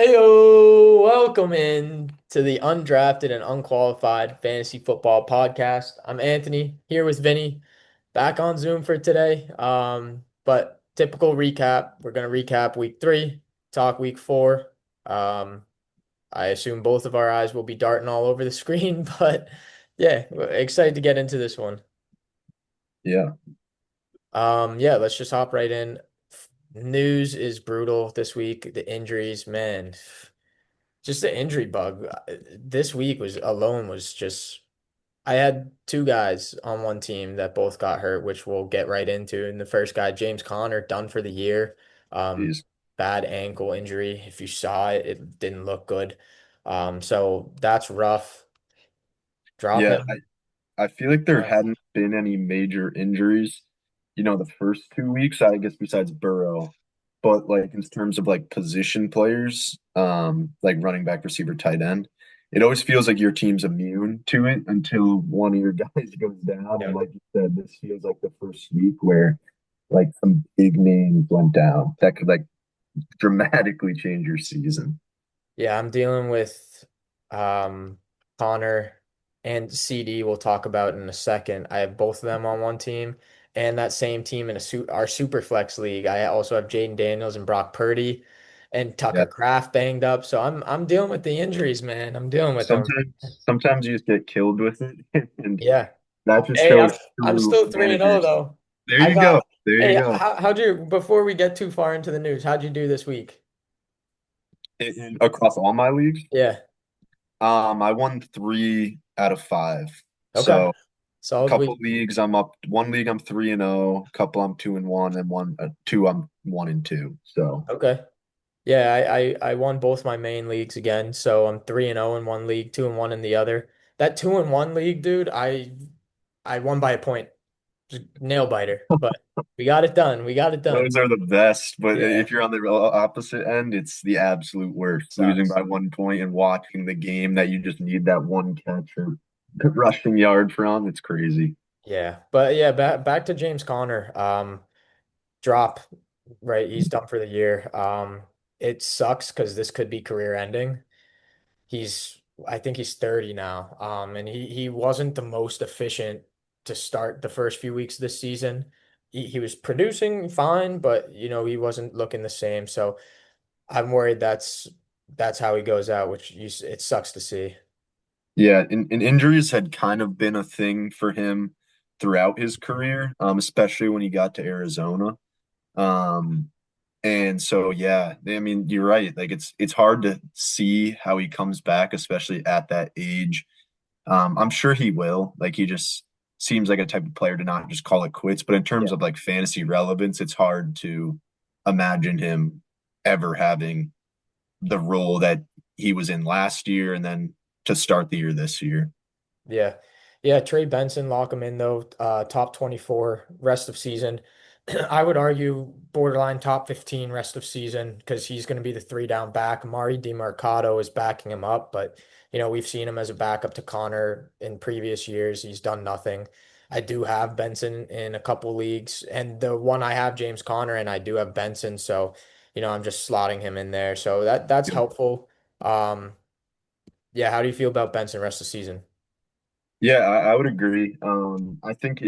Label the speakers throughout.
Speaker 1: Heyo, welcome in to the Undrafted and Unqualified Fantasy Football Podcast. I'm Anthony here with Vinny, back on Zoom for today. But typical recap, we're gonna recap week three, talk week four. Um, I assume both of our eyes will be darting all over the screen, but yeah, we're excited to get into this one.
Speaker 2: Yeah.
Speaker 1: Yeah, let's just hop right in. News is brutal this week. The injuries, man. Just the injury bug. This week was just I had two guys on one team that both got hurt, which we'll get right into. And the first guy, James Conner, done for the year. Um,
Speaker 2: Jeez.
Speaker 1: Bad ankle injury. If you saw it, it didn't look good. So that's rough. Drop
Speaker 2: Yeah,
Speaker 1: him.
Speaker 2: I feel like there hadn't been any major injuries, the first 2 weeks, I guess, besides Burrow. But like in terms of like position players, like running back, receiver, tight end, it always feels like your team's immune to it until one of your guys goes down. And
Speaker 1: Yep.
Speaker 2: like you said, this feels like the first week where like some big names went down that could like dramatically change your season.
Speaker 1: Yeah, I'm dealing with um Connor and CD we'll talk about in a second. I have both of them on one team and that same team in our super flex league. I also have Jaden Daniels and Brock Purdy and Tucker
Speaker 2: Yeah.
Speaker 1: Kraft banged up. So I'm dealing with the injuries, man. I'm dealing with them.
Speaker 2: Sometimes you just get killed with it, and
Speaker 1: Yeah.
Speaker 2: that just
Speaker 1: Hey,
Speaker 2: shows
Speaker 1: I'm
Speaker 2: true
Speaker 1: still 3-0
Speaker 2: managers.
Speaker 1: though.
Speaker 2: There
Speaker 1: I
Speaker 2: you go.
Speaker 1: got
Speaker 2: There you
Speaker 1: Hey,
Speaker 2: go.
Speaker 1: how'd you before we get too far into the news, how'd you do this week?
Speaker 2: Across all my leagues,
Speaker 1: Yeah.
Speaker 2: I won 3 out of 5.
Speaker 1: Okay.
Speaker 2: So
Speaker 1: Solid
Speaker 2: couple
Speaker 1: week.
Speaker 2: leagues I'm up. One league I'm 3-0. Couple I'm 2-1, and two I'm 1-2. So
Speaker 1: Okay. Yeah, I won both my main leagues again, so I'm 3-0 in one league, 2-1 in the other. That 2-1 league, dude, I won by a point, just nail biter, but we got it done. We got it done.
Speaker 2: those are the best. But
Speaker 1: Yeah,
Speaker 2: if you're on the opposite end, it's the absolute worst. Losing
Speaker 1: sucks.
Speaker 2: by 1 point and watching the game that you just need that one catch or rushing yard from. It's crazy.
Speaker 1: Yeah, but yeah, back to James Conner. Drop, right? He's done for the year. It sucks because this could be career ending. He's I think he's 30 now. And he wasn't the most efficient to start the first few weeks of this season. He was producing fine, but he wasn't looking the same. So I'm worried that's how he goes out, it sucks to see.
Speaker 2: Yeah, and injuries had kind of been a thing for him throughout his career, especially when he got to Arizona. Um, and so yeah, I mean, you're right. Like it's hard to see how he comes back, especially at that age. I'm sure he will. Like he just seems like a type of player to not just call it quits. But in terms
Speaker 1: Yeah.
Speaker 2: of like fantasy relevance, it's hard to imagine him ever having the role that he was in last year and then to start the year this year.
Speaker 1: Yeah. Yeah, Trey Benson, lock him in though. Top 24 rest of season. I would argue borderline top 15 rest of season because he's going to be the three down back. Mari DeMarcado is backing him up, but we've seen him as a backup to Connor in previous years. He's done nothing. I do have Benson in a couple leagues, and the one I have James Conner, and I do have Benson, so I'm just slotting him in there. So that's helpful. Um, yeah, how do you feel about Benson rest of season?
Speaker 2: Yeah, I would agree. I think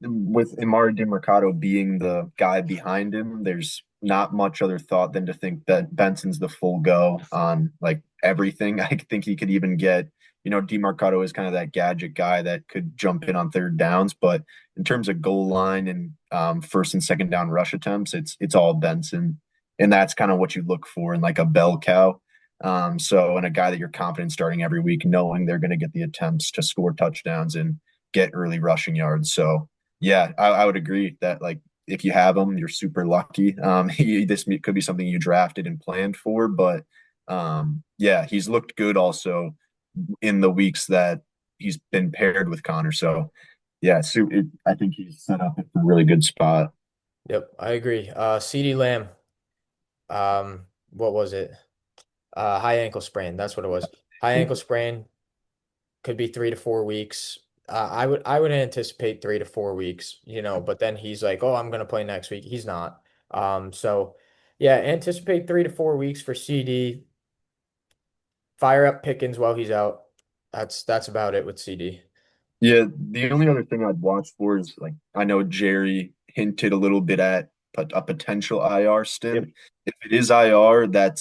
Speaker 2: with Imari DeMarcado being the guy behind him, there's not much other thought than to think that Benson's the full go on like everything. I think he could even get, DeMarcado is kind of that gadget guy that could jump in on third downs, but in terms of goal line and first and second down rush attempts, it's all Benson, and that's kind of what you look for in like a bell cow. So, and a guy that you're confident starting every week, knowing they're going to get the attempts to score touchdowns and get early rushing yards. So, yeah, I would agree that like if you have him, you're super lucky. This could be something you drafted and planned for, but yeah, he's looked good also in the weeks that he's been paired with Connor. So yeah, I think he's set up in a really good spot.
Speaker 1: Yep, I agree. CeeDee Lamb, what was it? High ankle sprain. That's what it was. High ankle sprain could be 3 to 4 weeks. I would anticipate 3 to 4 weeks, but then he's like, "Oh, I'm gonna play next week." He's not. So Yeah, anticipate 3 to 4 weeks for CD. Fire up Pickens while he's out. That's about it with CD.
Speaker 2: Yeah, the only other thing I'd watch for is like I know Jerry hinted a little bit at a potential IR
Speaker 1: Yep.
Speaker 2: stint. If it is IR, that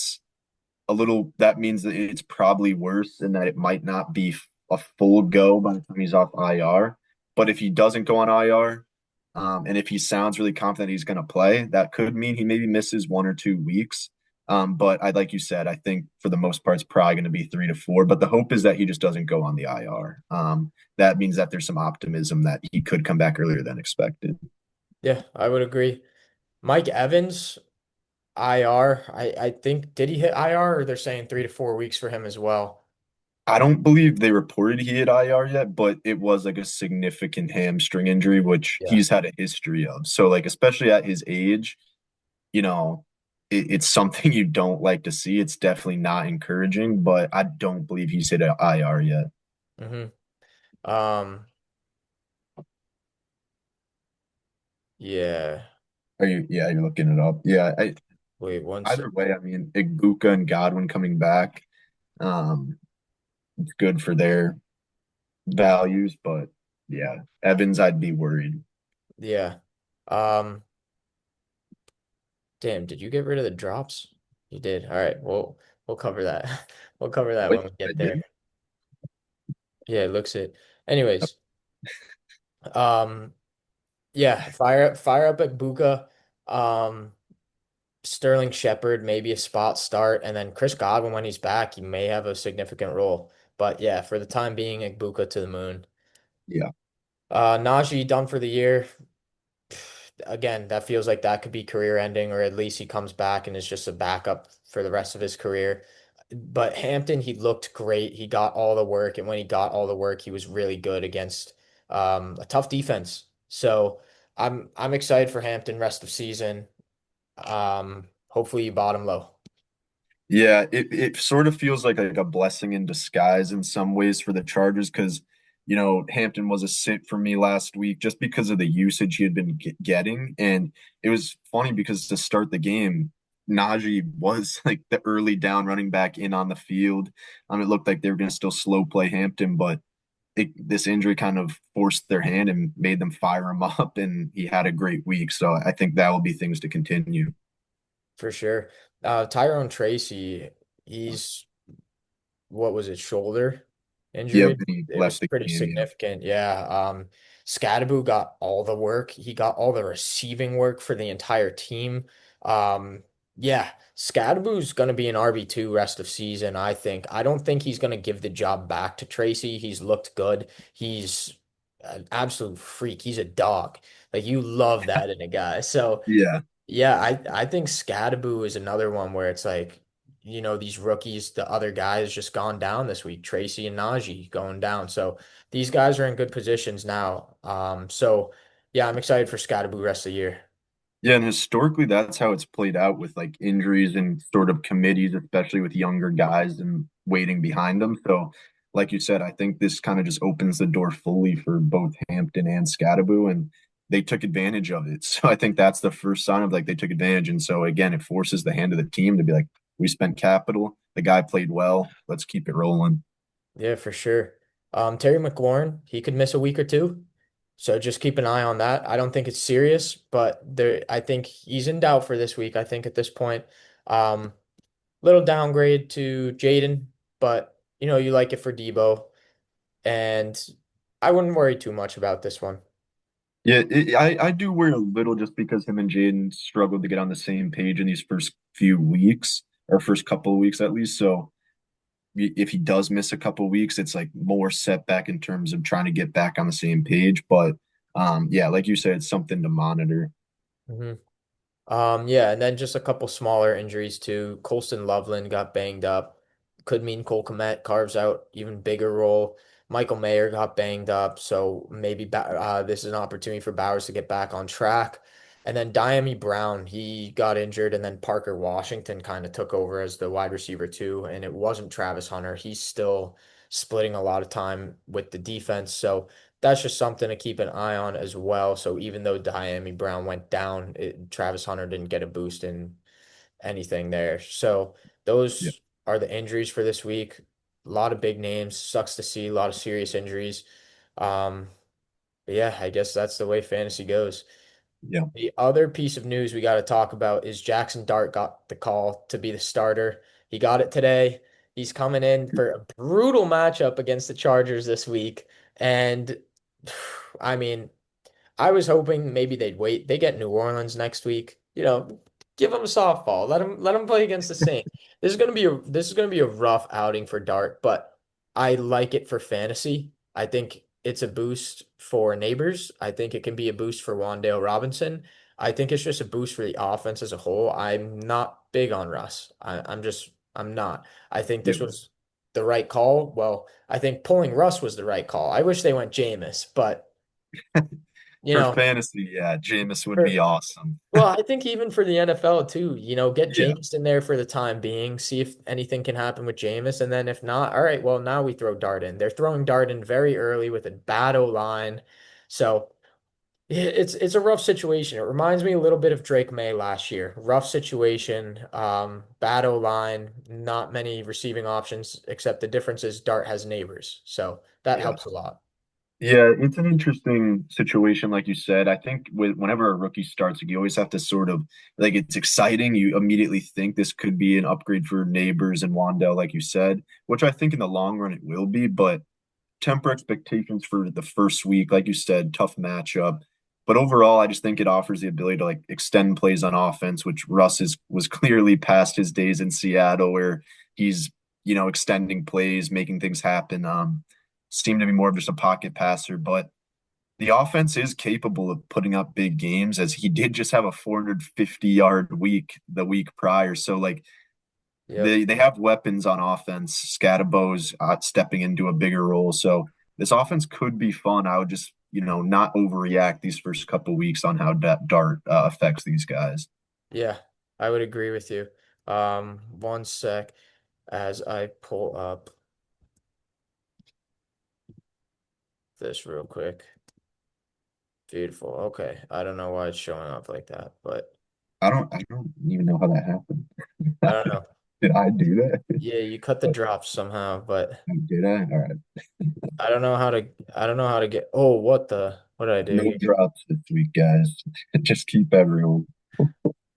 Speaker 2: means that it's probably worse and that it might not be a full go by the time he's off IR. But if he doesn't go on IR, and if he sounds really confident he's going to play, that could mean he maybe misses 1 or 2 weeks. But like you said, I think for the most part, it's probably going to be 3 to 4. But the hope is that he just doesn't go on the IR. That means that there's some optimism that he could come back earlier than expected.
Speaker 1: Yeah, I would agree. Mike Evans, IR. I think did he hit IR or they're saying 3 to 4 weeks for him as well?
Speaker 2: I don't believe they reported he had IR yet, but it was like a significant hamstring injury, which
Speaker 1: Yeah.
Speaker 2: he's had a history of. So, like, especially at his age, you know, it's something you don't like to see. It's definitely not encouraging, but I don't believe he's hit an IR yet.
Speaker 1: hmm Um, yeah.
Speaker 2: Yeah, you're looking it up. Yeah,
Speaker 1: Wait, one sec.
Speaker 2: either way, I mean, Igbuka and Godwin coming back, um, it's good for their values, but yeah, Evans, I'd be worried.
Speaker 1: Yeah. Um, damn, did you get rid of the drops? You did. All right. We'll cover that. We'll cover that
Speaker 2: Wait,
Speaker 1: when we
Speaker 2: I
Speaker 1: get there.
Speaker 2: did?
Speaker 1: Yeah, it looks it. Anyways, um, yeah, fire up at Buka. Um, Sterling Shepard, maybe a spot start, and then Chris Godwin when he's back, he may have a significant role. But yeah, for the time being, Igbuka to the moon.
Speaker 2: Yeah.
Speaker 1: Najee done for the year. Again, that feels like that could be career ending, or at least he comes back and is just a backup for the rest of his career. But Hampton, he looked great. He got all the work, and when he got all the work, he was really good against a tough defense. So I'm excited for Hampton rest of season. Hopefully you bottom low.
Speaker 2: Yeah, it sort of feels like a blessing in disguise in some ways for the Chargers because, Hampton was a sit for me last week just because of the usage he had been getting. And it was funny because to start the game, Najee was like the early down running back in on the field. It looked like they were going to still slow play Hampton, but this injury kind of forced their hand and made them fire him up, and he had a great week. So I think that will be things to continue.
Speaker 1: For sure. Tyrone Tracy, he's what was it, shoulder
Speaker 2: Yeah,
Speaker 1: injury?
Speaker 2: he
Speaker 1: It
Speaker 2: left
Speaker 1: was
Speaker 2: the
Speaker 1: pretty
Speaker 2: game. Yeah.
Speaker 1: significant. Yeah. Scadaboo got all the work. He got all the receiving work for the entire team. Yeah, Scadaboo's going to be an RB2 rest of season, I think. I don't think he's going to give the job back to Tracy. He's looked good. He's an absolute freak. He's a dog. Like you love that in a guy. So
Speaker 2: Yeah.
Speaker 1: yeah, I think Scadaboo is another one where it's like, these rookies, the other guys just gone down this week. Tracy and Najee going down. So these guys are in good positions now. So yeah, I'm excited for Scadaboo rest of the year.
Speaker 2: Yeah, and historically, that's how it's played out with like injuries and sort of committees, especially with younger guys and waiting behind them. So, like you said, I think this kind of just opens the door fully for both Hampton and Scattaboo, and they took advantage of it. So, I think that's the first sign of like they took advantage. And so, again, it forces the hand of the team to be like, we spent capital, the guy played well, let's keep it rolling.
Speaker 1: Yeah, for sure. Terry McLaurin, he could miss a week or two. So just keep an eye on that. I don't think it's serious, but I think he's in doubt for this week. I think at this point, um, little downgrade to Jaden, but you like it for Debo. And I wouldn't worry too much about this one.
Speaker 2: Yeah, I do worry a little just because him and Jaden struggled to get on the same page in these first few weeks, or first couple of weeks at least. So if he does miss a couple of weeks, it's like more setback in terms of trying to get back on the same page. But yeah, like you said, it's something to monitor.
Speaker 1: Mhm. Yeah, and then just a couple smaller injuries too. Colston Loveland got banged up. Could mean Cole Kmet carves out even bigger role. Michael Mayer got banged up, so maybe this is an opportunity for Bowers to get back on track. And then Diami Brown, he got injured, and then Parker Washington kind of took over as the wide receiver too. And it wasn't Travis Hunter. He's still splitting a lot of time with the defense. So that's just something to keep an eye on as well. So even though Diami Brown went down, Travis Hunter didn't get a boost in anything there. So
Speaker 2: Yeah,
Speaker 1: those are the injuries for this week. A lot of big names. Sucks to see a lot of serious injuries. Um, but yeah, I guess that's the way fantasy goes.
Speaker 2: yeah.
Speaker 1: The other piece of news we got to talk about is Jackson Dart got the call to be the starter. He got it today. He's coming in for a brutal matchup against the Chargers this week. And I mean, I was hoping maybe they'd wait. They get New Orleans next week. Give them a softball. Let them play against the Saints. This is gonna be a rough outing for Dart, but I like it for fantasy. I think it's a boost for Neighbors. I think it can be a boost for Wan'Dale Robinson. I think it's just a boost for the offense as a whole. I'm not big on Russ. I'm not. I think
Speaker 2: Yeah.
Speaker 1: this was the right call. Well, I think pulling Russ was the right call. I wish they went Jameis, but you
Speaker 2: For
Speaker 1: know,
Speaker 2: fantasy, yeah, Jameis would be
Speaker 1: for
Speaker 2: awesome.
Speaker 1: well, I think even for the NFL too, get
Speaker 2: Yeah,
Speaker 1: Jameis in there for the time being, see if anything can happen with Jameis, and then if not, all right, well, now we throw Dart in. They're throwing Dart in very early with a bad O line, so it's a rough situation. It reminds me a little bit of Drake May last year. Rough situation, bad O line, not many receiving options, except the difference is Dart has neighbors, so that
Speaker 2: yeah.
Speaker 1: helps a lot.
Speaker 2: Yeah, it's an interesting situation, like you said. I think whenever a rookie starts, you always have to sort of like it's exciting. You immediately think this could be an upgrade for Neighbors and Wandell, like you said, which I think in the long run it will be, but temper expectations for the first week, like you said, tough matchup. But overall, I just think it offers the ability to like extend plays on offense, which was clearly past his days in Seattle, where he's extending plays, making things happen. Seemed to be more of just a pocket passer, but the offense is capable of putting up big games, as he did just have a 450-yard week the week prior. So like
Speaker 1: Yep.
Speaker 2: they have weapons on offense. Scatabo's stepping into a bigger role, so this offense could be fun. I would just not overreact these first couple weeks on how Dart affects these guys.
Speaker 1: Yeah, I would agree with you. One sec as I pull up this real quick. Beautiful. Okay. I don't know why it's showing up like that, but
Speaker 2: I don't even know how that happened.
Speaker 1: I don't know.
Speaker 2: Did I do that?
Speaker 1: Yeah, you cut the drops somehow, but
Speaker 2: Did I? All right.
Speaker 1: I don't know how to get what did I do
Speaker 2: No
Speaker 1: here?
Speaker 2: drops this week, guys. Just keep everyone.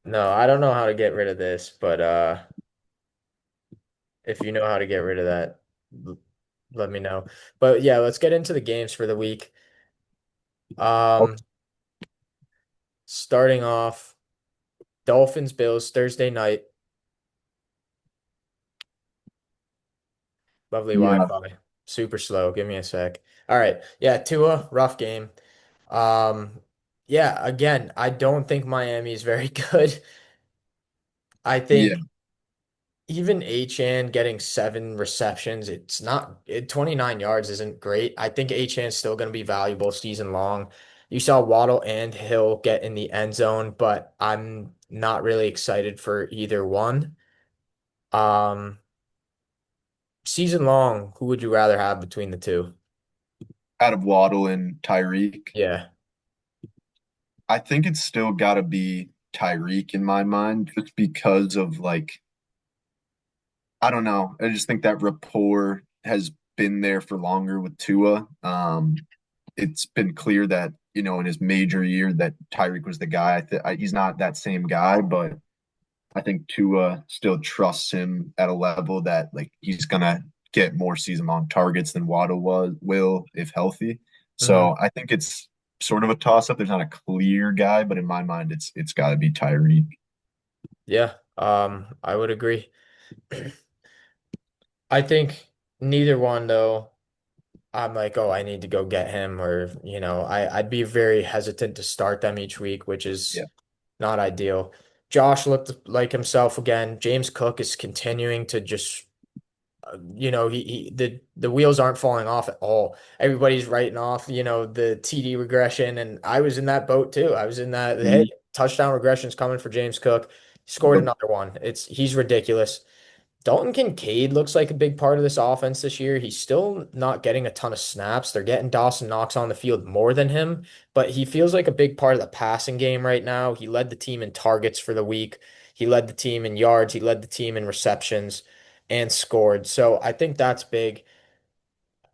Speaker 1: No, I don't know how to get rid of this, but if you know how to get rid of that, l- let me know. But yeah, let's get into the games for the week. Um, Starting off, Dolphins Bills Thursday night. Lovely
Speaker 2: Yeah,
Speaker 1: Wi-Fi. Super slow. Give me a sec. All right. Yeah, Tua, rough game. Yeah, again, I don't think Miami is very good. I
Speaker 2: yeah.
Speaker 1: think even Achan getting 7 receptions, it's not 29 yards isn't great. I think Achan's still going to be valuable season long. You saw Waddle and Hill get in the end zone, but I'm not really excited for either one. Um, Season long, who would you rather have between the two?
Speaker 2: Out of Waddle and Tyreek,
Speaker 1: Yeah.
Speaker 2: I think it's still got to be Tyreek in my mind, just because of like I don't know. I just think that rapport has been there for longer with Tua. It's been clear that in his major year that Tyreek was the guy. He's not that same guy, but I think Tua still trusts him at a level that like he's gonna get more season long targets than Waddle will if healthy.
Speaker 1: Hmm.
Speaker 2: So I think it's sort of a toss up. There's not a clear guy, but in my mind, it's got to be Tyreek.
Speaker 1: Yeah. I would agree. I think neither one though. I'm like, oh, I need to go get him, or I'd be very hesitant to start them each week, which is
Speaker 2: Yeah.
Speaker 1: not ideal. Josh looked like himself again. James Cook is continuing to just, the wheels aren't falling off at all. Everybody's writing off, the TD regression, and I was in that boat too. I was in that. Hey,
Speaker 2: Mhm.
Speaker 1: touchdown regression's coming for James Cook. He scored
Speaker 2: Yep.
Speaker 1: another one. He's ridiculous. Dalton Kincaid looks like a big part of this offense this year. He's still not getting a ton of snaps. They're getting Dawson Knox on the field more than him, but he feels like a big part of the passing game right now. He led the team in targets for the week. He led the team in yards, he led the team in receptions, and scored. So I think that's big.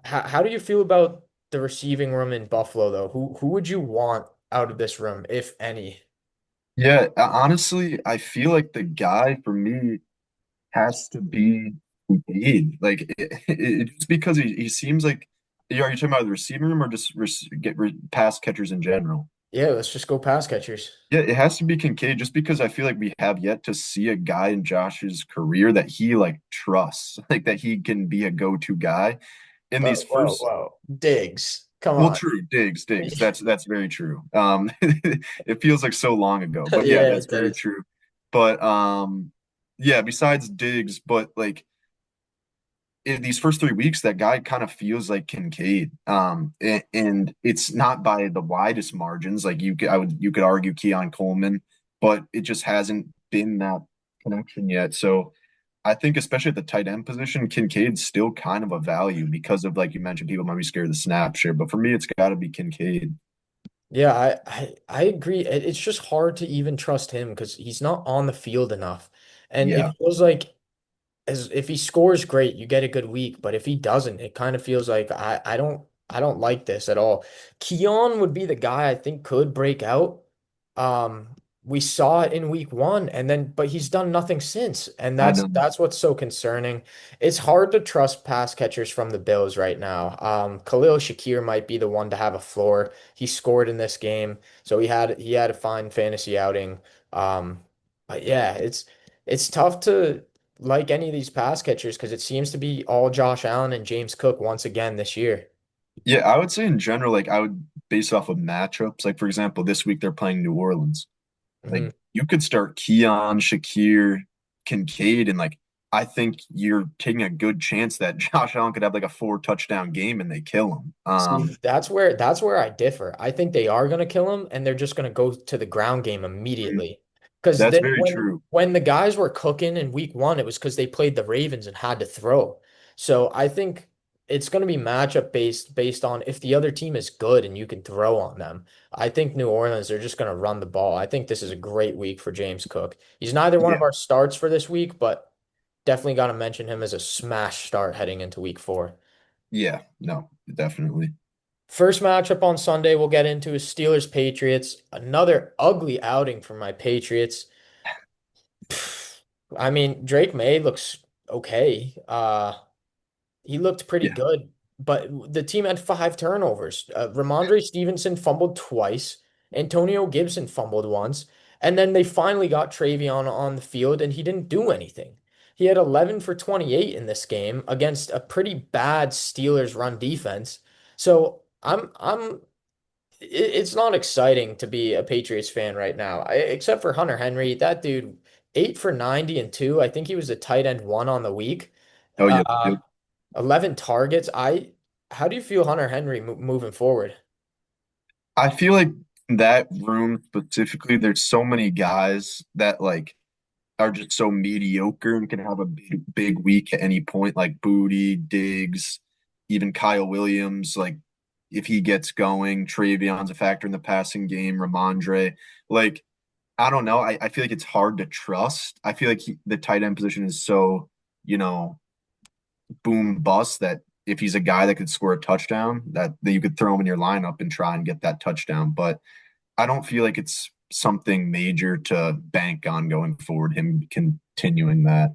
Speaker 1: How do you feel about the receiving room in Buffalo, though? Who would you want out of this room, if any?
Speaker 2: Yeah, honestly, I feel like the guy for me has to be Kincaid. Like just because he seems like are you talking about the receiving room or just pass catchers in general?
Speaker 1: Yeah, let's just go pass catchers.
Speaker 2: Yeah, it has to be Kincaid just because I feel like we have yet to see a guy in Josh's career that he like trusts, like that he can be a go-to guy in these
Speaker 1: Whoa, whoa,
Speaker 2: first.
Speaker 1: whoa. Diggs. Come
Speaker 2: Well,
Speaker 1: on.
Speaker 2: true, Diggs. That's very true. It feels like so long ago, but yeah,
Speaker 1: Yeah,
Speaker 2: that's
Speaker 1: it
Speaker 2: very
Speaker 1: does.
Speaker 2: true. But yeah, besides Diggs, but like in these first 3 weeks, that guy kind of feels like Kincaid. And it's not by the widest margins. Like you could argue Keon Coleman, but it just hasn't been that connection yet. So I think especially at the tight end position, Kincaid's still kind of a value because of like you mentioned, people might be scared of the snap share. But for me, it's got to be Kincaid.
Speaker 1: Yeah, I agree. It's just hard to even trust him because he's not on the field enough. And it
Speaker 2: Yeah,
Speaker 1: feels like as if he scores great, you get a good week. But if he doesn't, it kind of feels like I don't like this at all. Keon would be the guy I think could break out. Um, we saw it in week one, and then but he's done nothing since, and
Speaker 2: I
Speaker 1: that's
Speaker 2: know.
Speaker 1: that's what's so concerning. It's hard to trust pass catchers from the Bills right now. Khalil Shakir might be the one to have a floor. He scored in this game, so he had a fine fantasy outing. Um, but yeah, it's tough to like any of these pass catchers because it seems to be all Josh Allen and James Cook once again this year.
Speaker 2: Yeah, I would say in general, like I would base off of matchups. Like for example, this week they're playing New Orleans. Like
Speaker 1: Mhm.
Speaker 2: you could start Keon, Shakir, Kincaid, and like I think you're taking a good chance that Josh Allen could have like a 4 touchdown game and they kill him.
Speaker 1: See, that's where I differ. I think they are going to kill him, and they're just going to go to the ground game immediately. Because
Speaker 2: That's
Speaker 1: then
Speaker 2: very
Speaker 1: when
Speaker 2: true.
Speaker 1: when the guys were cooking in week one, it was because they played the Ravens and had to throw. So I think it's going to be matchup based on if the other team is good and you can throw on them. I think New Orleans, they're just going to run the ball. I think this is a great week for James Cook. He's neither one of
Speaker 2: Yeah,
Speaker 1: our starts for this week, but definitely got to mention him as a smash start heading into week four.
Speaker 2: yeah, no, definitely.
Speaker 1: First matchup on Sunday we'll get into is Steelers Patriots. Another ugly outing for my Patriots. I mean, Drake May looks okay. He looked pretty
Speaker 2: Yeah.
Speaker 1: good, but the team had 5 turnovers. Ramondre Stevenson fumbled twice. Antonio Gibson fumbled once, and then they finally got Travion on the field, and he didn't do anything. He had 11 for 28 in this game against a pretty bad Steelers run defense. So it's not exciting to be a Patriots fan right now, except for Hunter Henry. That dude, 8 for 90 and two. I think he was the tight end one on the week.
Speaker 2: Oh, yep,
Speaker 1: Uh,
Speaker 2: yep.
Speaker 1: 11 targets. How do you feel Hunter Henry moving forward?
Speaker 2: I feel like in that room specifically, there's so many guys that like are just so mediocre and can have a big week at any point, like Booty, Diggs, even Kyle Williams. Like if he gets going, Travion's a factor in the passing game, Ramondre. Like, I don't know. I feel like it's hard to trust. I feel like the tight end position is so, you know, boom bust that if he's a guy that could score a touchdown, that you could throw him in your lineup and try and get that touchdown. But I don't feel like it's something major to bank on going forward, him continuing that.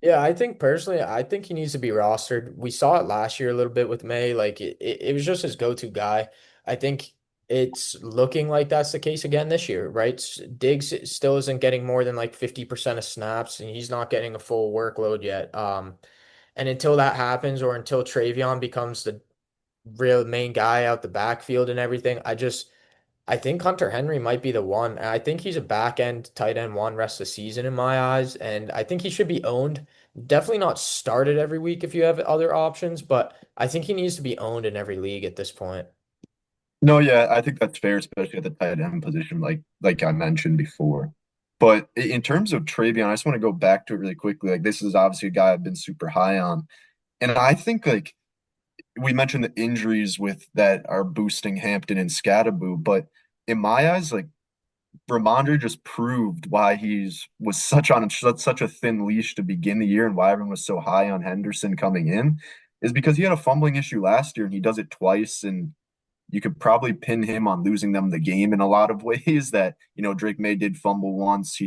Speaker 1: Yeah, I think personally, I think he needs to be rostered. We saw it last year a little bit with May. Like it was just his go-to guy. I think it's looking like that's the case again this year, right? Diggs still isn't getting more than like 50% of snaps, and he's not getting a full workload yet. And until that happens, or until Travion becomes the real main guy out the backfield and everything, I think Hunter Henry might be the one. And I think he's a back end tight end one rest of the season in my eyes. And I think he should be owned. Definitely not started every week if you have other options, but I think he needs to be owned in every league at this point.
Speaker 2: No, yeah, I think that's fair, especially at the tight end position, like I mentioned before. But in terms of Travion, I just want to go back to it really quickly. Like this is obviously a guy I've been super high on, and I think like we mentioned the injuries with that are boosting Hampton and Scattaboo, but in my eyes, like Ramondre just proved why he's was such a thin leash to begin the year and why everyone was so high on Henderson coming in is because he had a fumbling issue last year and he does it twice and you could probably pin him on losing them the game in a lot of ways that, Drake May did fumble once,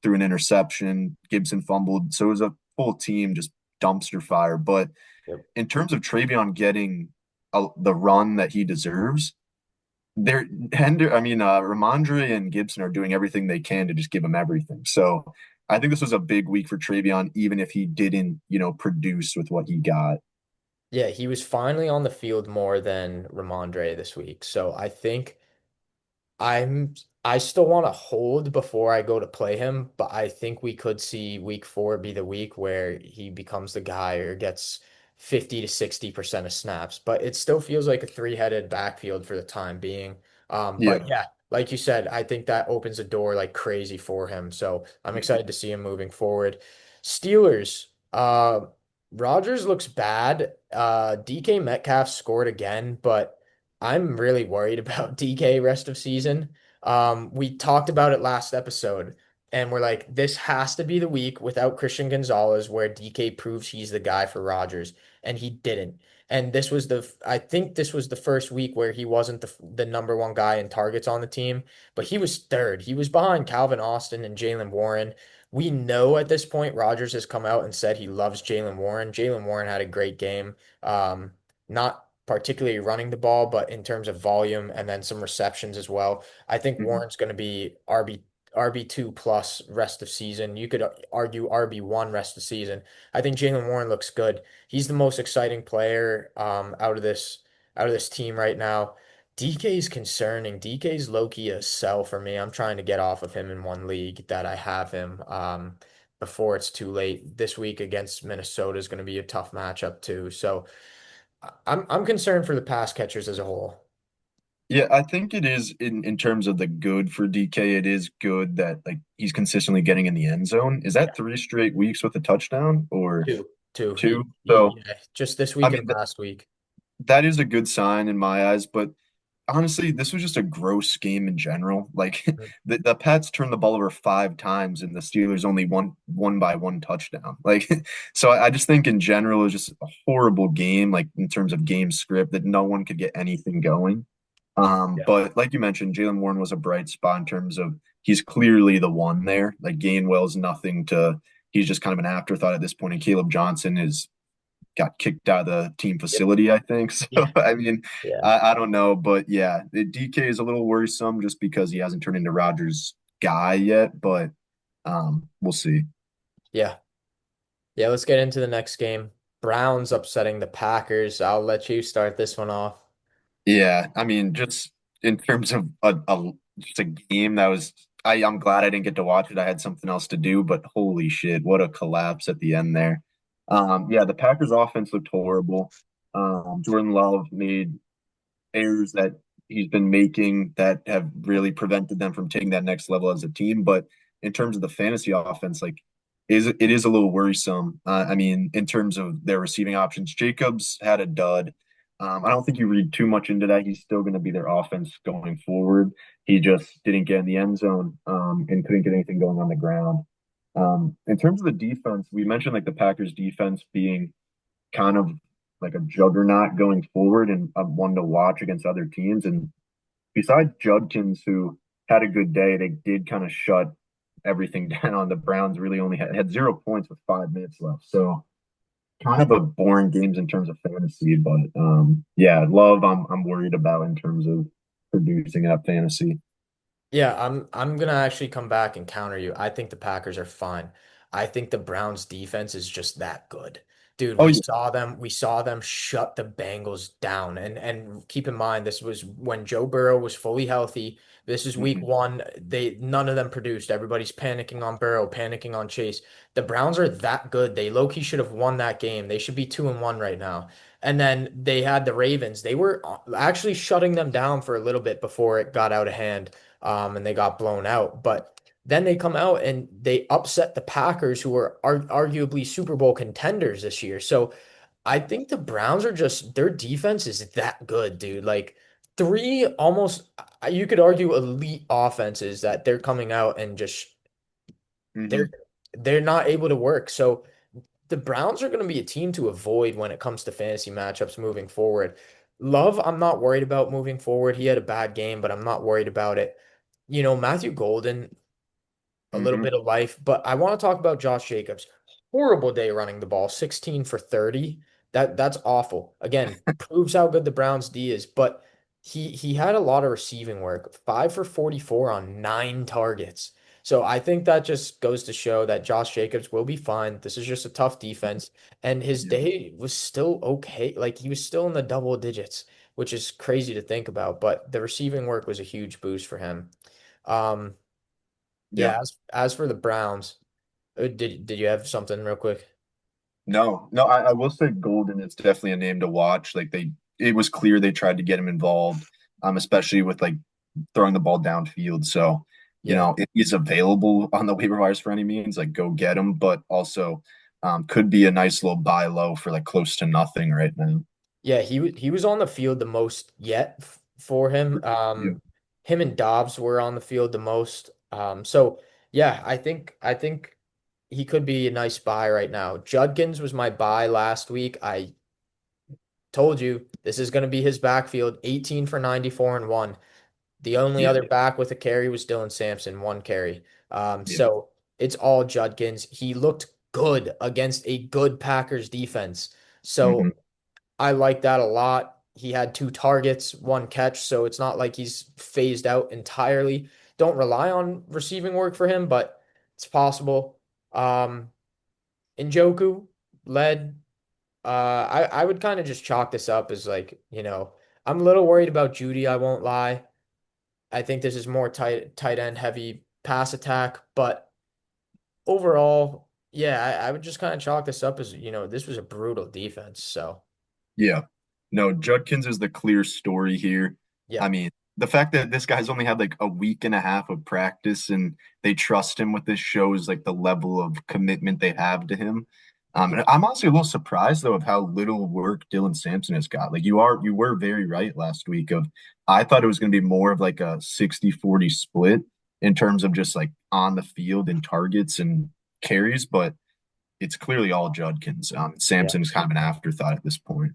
Speaker 2: threw an interception, Gibson fumbled. So it was a full team just dumpster fire. But
Speaker 1: Yep.
Speaker 2: in terms of Travion getting the run that he deserves, Ramondre and Gibson are doing everything they can to just give him everything. So I think this was a big week for Travion, even if he didn't, produce with what he got.
Speaker 1: Yeah, he was finally on the field more than Ramondre this week. So I think I'm I still want to hold before I go to play him, but I think we could see week 4 be the week where he becomes the guy or gets 50 to 60% of snaps. But it still feels like a three-headed backfield for the time being. But
Speaker 2: Yeah.
Speaker 1: yeah, like you said, I think that opens a door like crazy for him. So I'm excited to see him moving forward. Steelers, Rodgers looks bad. DK Metcalf scored again, but I'm really worried about DK rest of season. We talked about it last episode, and we're like, this has to be the week without Christian Gonzalez where DK proves he's the guy for Rodgers, and he didn't. And I think this was the first week where he wasn't the number one guy in targets on the team, but he was third. He was behind Calvin Austin and Jalen Warren. We know at this point Rodgers has come out and said he loves Jalen Warren. Jalen Warren had a great game. Not particularly running the ball, but in terms of volume and then some receptions as well. I think
Speaker 2: Mhm.
Speaker 1: Warren's going to be RB2 plus rest of season. You could argue RB1 rest of season. I think Jalen Warren looks good. He's the most exciting player out of this team right now. DK is concerning. DK's low-key a sell for me. I'm trying to get off of him in one league that I have him before it's too late. This week against Minnesota is going to be a tough matchup too. So I'm concerned for the pass catchers as a whole.
Speaker 2: Yeah, I think it is in terms of the good for DK, it is good that like he's consistently getting in the end zone. Is
Speaker 1: Yeah.
Speaker 2: that 3 straight weeks with a touchdown or
Speaker 1: Two. Two.
Speaker 2: two?
Speaker 1: He
Speaker 2: So
Speaker 1: yeah, just this
Speaker 2: I
Speaker 1: week and
Speaker 2: mean
Speaker 1: last week.
Speaker 2: that is a good sign in my eyes, but honestly, this was just a gross game in general. Like
Speaker 1: Mhm.
Speaker 2: the Pats turned the ball over 5 times and the Steelers only won by one touchdown. Like so I just think in general it was just a horrible game, like in terms of game script that no one could get anything going.
Speaker 1: Yeah.
Speaker 2: But like you mentioned, Jalen Warren was a bright spot in terms of he's clearly the one there. Like Gainwell's nothing to he's just kind of an afterthought at this point, and Caleb Johnson is got kicked out of the team
Speaker 1: Yep.
Speaker 2: facility, I think. So
Speaker 1: Yeah.
Speaker 2: I mean,
Speaker 1: Yeah.
Speaker 2: I don't know, but yeah, DK is a little worrisome just because he hasn't turned into Rodgers' guy yet, but we'll see.
Speaker 1: Yeah. Yeah. Let's get into the next game. Browns upsetting the Packers. I'll let you start this one off.
Speaker 2: Yeah, I mean, just in terms of just a game that was I'm glad I didn't get to watch it. I had something else to do, but holy shit, what a collapse at the end there. Yeah, the Packers offense looked horrible. Jordan Love made errors that he's been making that have really prevented them from taking that next level as a team. But in terms of the fantasy offense, like it is a little worrisome. I mean, in terms of their receiving options, Jacobs had a dud. I don't think you read too much into that. He's still going to be their offense going forward. He just didn't get in the end zone and couldn't get anything going on the ground. In terms of the defense, we mentioned like the Packers defense being kind of like a juggernaut going forward and one to watch against other teams. And besides Judkins, who had a good day, they did kind of shut everything down. The Browns really only had 0 points with 5 minutes left. So kind of a boring games in terms of fantasy, but yeah, Love I'm worried about in terms of producing that fantasy.
Speaker 1: Yeah, I'm gonna actually come back and counter you. I think the Packers are fine. I think the Browns defense is just that good. Dude,
Speaker 2: Oh
Speaker 1: we
Speaker 2: yeah.
Speaker 1: saw them we saw them shut the Bengals down. And keep in mind this was when Joe Burrow was fully healthy. This is week
Speaker 2: Mhm.
Speaker 1: 1. None of them produced. Everybody's panicking on Burrow, panicking on Chase. The Browns are that good. They low-key should have won that game. They should be 2-1 right now. And then they had the Ravens. They were actually shutting them down for a little bit before it got out of hand and they got blown out. But then they come out and they upset the Packers, who are arguably Super Bowl contenders this year. So I think the Browns are just their defense is that good, dude. Like three almost, you could argue, elite offenses that they're coming out and just they're
Speaker 2: Hmm.
Speaker 1: they're not able to work. So the Browns are going to be a team to avoid when it comes to fantasy matchups moving forward. Love, I'm not worried about moving forward. He had a bad game, but I'm not worried about it. Matthew Golden, a little
Speaker 2: Hmm.
Speaker 1: bit of life, but I want to talk about Josh Jacobs. Horrible day running the ball, 16 for 30. That's awful. Again, proves how good the Browns D is, but he had a lot of receiving work, 5 for 44 on 9 targets. So I think that just goes to show that Josh Jacobs will be fine. This is just a tough defense, and his
Speaker 2: Yeah.
Speaker 1: day was still okay. Like he was still in the double digits, which is crazy to think about, but the receiving work was a huge boost for him. Um,
Speaker 2: Yeah.
Speaker 1: yeah, as for the Browns, did you have something real quick?
Speaker 2: No, no, I will say Golden is definitely a name to watch. It was clear they tried to get him involved, especially with like throwing the ball downfield. So,
Speaker 1: Yeah.
Speaker 2: if he's available on the waiver wires for any means, like go get him. But also, could be a nice little buy low for like close to nothing right now.
Speaker 1: Yeah, he was on the field the most yet for him.
Speaker 2: Yeah.
Speaker 1: Him and Dobbs were on the field the most. So yeah, I think he could be a nice buy right now. Judkins was my buy last week. I told you this is going to be his backfield, 18 for 94 and one. The only
Speaker 2: Yeah.
Speaker 1: other back with a carry was Dylan Sampson, one carry.
Speaker 2: Yeah.
Speaker 1: So it's all Judkins. He looked good against a good Packers defense. So
Speaker 2: Hmm.
Speaker 1: I like that a lot. He had 2 targets, 1 catch, so it's not like he's phased out entirely. Don't rely on receiving work for him, but it's possible. Um, Njoku led. I would kind of just chalk this up as like, I'm a little worried about Judy, I won't lie. I think this is more tight end heavy pass attack, but overall, yeah, I would just kind of chalk this up as, this was a brutal defense. So
Speaker 2: Yeah. No, Judkins is the clear story here. I
Speaker 1: yeah,
Speaker 2: mean, the fact that this guy's only had like a week and a half of practice and they trust him with this shows like the level of commitment they have to him. And
Speaker 1: yeah,
Speaker 2: I'm honestly a little surprised though of how little work Dylan Sampson has got. Like you were very right last week of I thought it was going to be more of like a 60-40 split in terms of just like on the field and targets and carries, but it's clearly all Judkins.
Speaker 1: yeah.
Speaker 2: Sampson is kind of an afterthought at this point.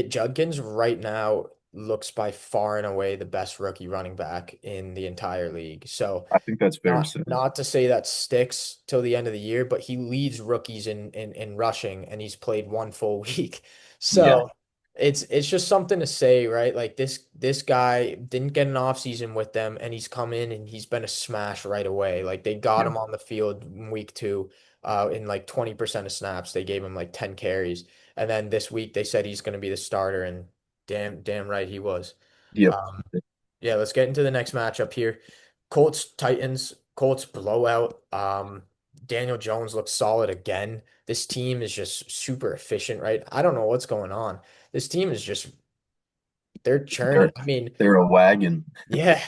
Speaker 1: Judkins right now looks by far and away the best rookie running back in the entire league. So
Speaker 2: I think that's fair to
Speaker 1: not
Speaker 2: say.
Speaker 1: not to say that sticks till the end of the year, but he leads rookies in rushing and he's played one full week.
Speaker 2: Yeah,
Speaker 1: So it's just something to say, right? Like this guy didn't get an off season with them and he's come in and he's been a smash right away. Like they got
Speaker 2: yeah,
Speaker 1: him on the field in week 2 in like 20% of snaps. They gave him like 10 carries. And then this week they said he's going to be the starter and damn right he was.
Speaker 2: yep.
Speaker 1: Um, yeah, let's get into the next matchup here. Colts, Titans, Colts blowout. Daniel Jones looks solid again. This team is just super efficient, right? I don't know what's going on. This team is just they're churning.
Speaker 2: They're
Speaker 1: I mean,
Speaker 2: they're a wagon.
Speaker 1: yeah.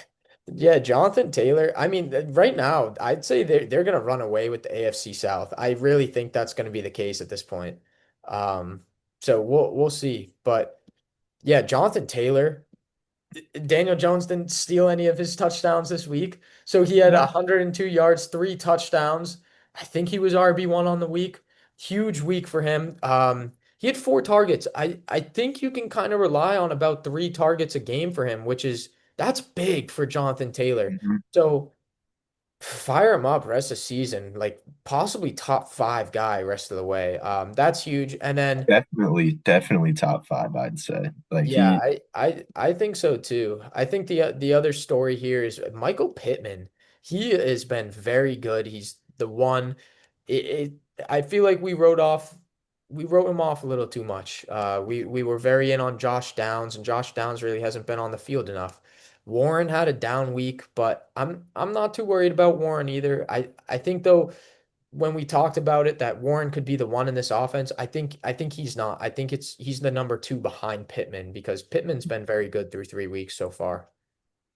Speaker 1: Yeah, Jonathan Taylor. I mean, right now, I'd say they're gonna run away with the AFC South. I really think that's gonna be the case at this point. Um, so we'll see. But yeah, Jonathan Taylor. Daniel Jones didn't steal any of his touchdowns this week. So he had
Speaker 2: No.
Speaker 1: 102 yards, 3 touchdowns. I think he was RB1 on the week. Huge week for him. He had 4 targets. I think you can kind of rely on about 3 targets a game for him, that's big for Jonathan Taylor.
Speaker 2: Mhm.
Speaker 1: So fire him up rest of season, like possibly top 5 guy rest of the way. That's huge. And then
Speaker 2: Definitely top five, I'd say. Like
Speaker 1: yeah,
Speaker 2: he,
Speaker 1: I think so too. I think the other story here is Michael Pittman. He has been very good. He's the one. It I feel like we wrote him off a little too much. We were very in on Josh Downs, and Josh Downs really hasn't been on the field enough. Warren had a down week, but I'm not too worried about Warren either. I think though when we talked about it that Warren could be the one in this offense, I think he's not. I think he's the number 2 behind Pittman because Pittman's been very good through 3 weeks so far.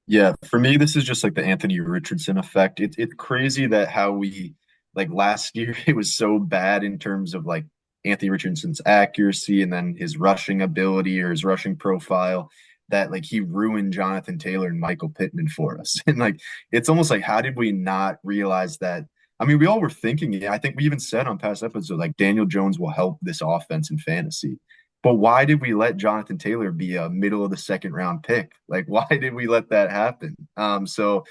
Speaker 2: yeah, for me, this is just like the Anthony Richardson effect. It's crazy that how we like last year it was so bad in terms of like Anthony Richardson's accuracy and then his rushing ability or his rushing profile. that like he ruined Jonathan Taylor and Michael Pittman for us. And like it's almost like how did we not realize that? I mean, we all were thinking it. I think we even said on past episodes like Daniel Jones will help this offense in fantasy. But why did we let Jonathan Taylor be a middle of the second round pick? Like, why did we let that happen? So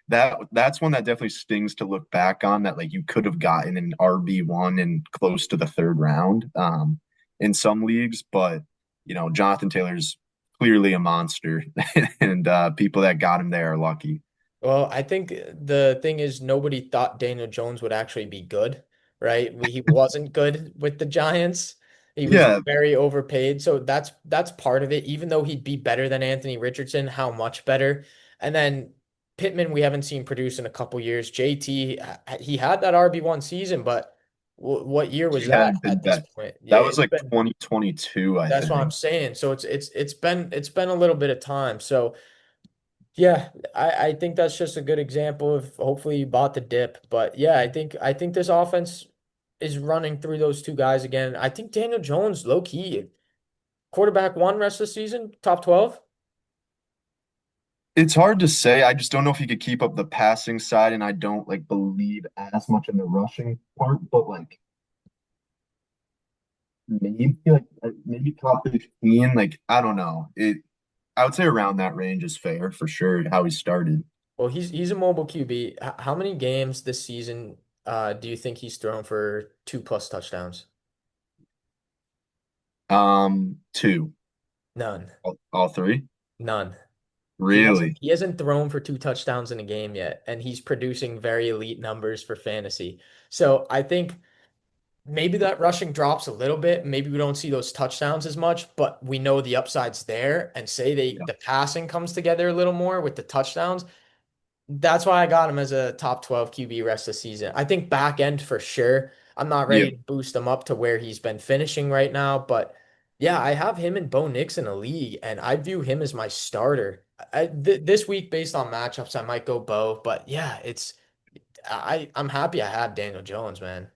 Speaker 2: that's one that definitely stings to look back on that like you could have gotten an RB1 and close to the third round in some leagues, but Jonathan Taylor's clearly a monster, and people that got him there are lucky.
Speaker 1: Well, I think the thing is nobody thought Daniel Jones would actually be good, right? He wasn't good with the Giants. He was
Speaker 2: Yeah,
Speaker 1: very overpaid. So that's part of it. Even though he'd be better than Anthony Richardson, how much better? And then Pittman, we haven't seen produce in a couple years. JT, he had that RB1 season, but what year was
Speaker 2: he
Speaker 1: that
Speaker 2: hadn't been
Speaker 1: at this
Speaker 2: back.
Speaker 1: point? Yeah,
Speaker 2: That was
Speaker 1: it's
Speaker 2: like
Speaker 1: been
Speaker 2: 2022, I
Speaker 1: that's what I'm
Speaker 2: think.
Speaker 1: saying. So it's been a little bit of time. So yeah, I think that's just a good example of hopefully you bought the dip. But yeah, I think this offense is running through those two guys again. I think Daniel Jones, low key, quarterback one rest of the season, top 12.
Speaker 2: It's hard to say. I just don't know if he could keep up the passing side, and I don't like believe as much in the rushing part. But like maybe top 15. Like I don't know. I would say around that range is fair for sure. How he started.
Speaker 1: Well, he's a mobile QB. How many games this season do you think he's thrown for 2+ touchdowns?
Speaker 2: Two,
Speaker 1: None.
Speaker 2: all three.
Speaker 1: None. He hasn't
Speaker 2: Really?
Speaker 1: he hasn't thrown for 2 touchdowns in a game yet, and he's producing very elite numbers for fantasy. So I think maybe that rushing drops a little bit. Maybe we don't see those touchdowns as much, but we know the upside's there. And say
Speaker 2: Yeah.
Speaker 1: the passing comes together a little more with the touchdowns. That's why I got him as a top 12 QB rest of the season. I think back end for sure. I'm not
Speaker 2: Yeah.
Speaker 1: ready to boost him up to where he's been finishing right now, but yeah, I have him and Bo Nix in a league, and I view him as my starter. This week, based on matchups, I might go Bo, but yeah, I'm happy I have Daniel Jones, man.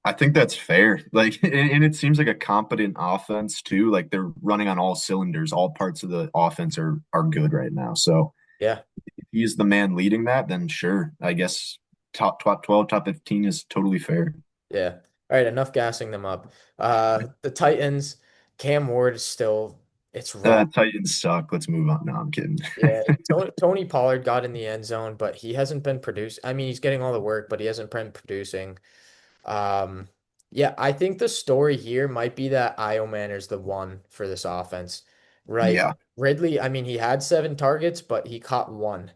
Speaker 2: I think that's fair. Like, and it seems like a competent offense too. Like they're running on all cylinders. All parts of the offense are good right now. So
Speaker 1: Yeah.
Speaker 2: if he's the man leading that, then sure. I guess top 12, top 15 is totally fair.
Speaker 1: Yeah. All right, enough gassing them up. The Titans, Cam Ward is still, it's raw.
Speaker 2: Titans suck. Let's move on. No, I'm kidding.
Speaker 1: Yeah, Tony Pollard got in the end zone, but he hasn't been produced. I mean, he's getting all the work, but he hasn't been producing. Um, yeah, I think the story here might be that Io Manor's the one for this offense, right?
Speaker 2: Yeah.
Speaker 1: Ridley, I mean, he had 7 targets, but he caught one.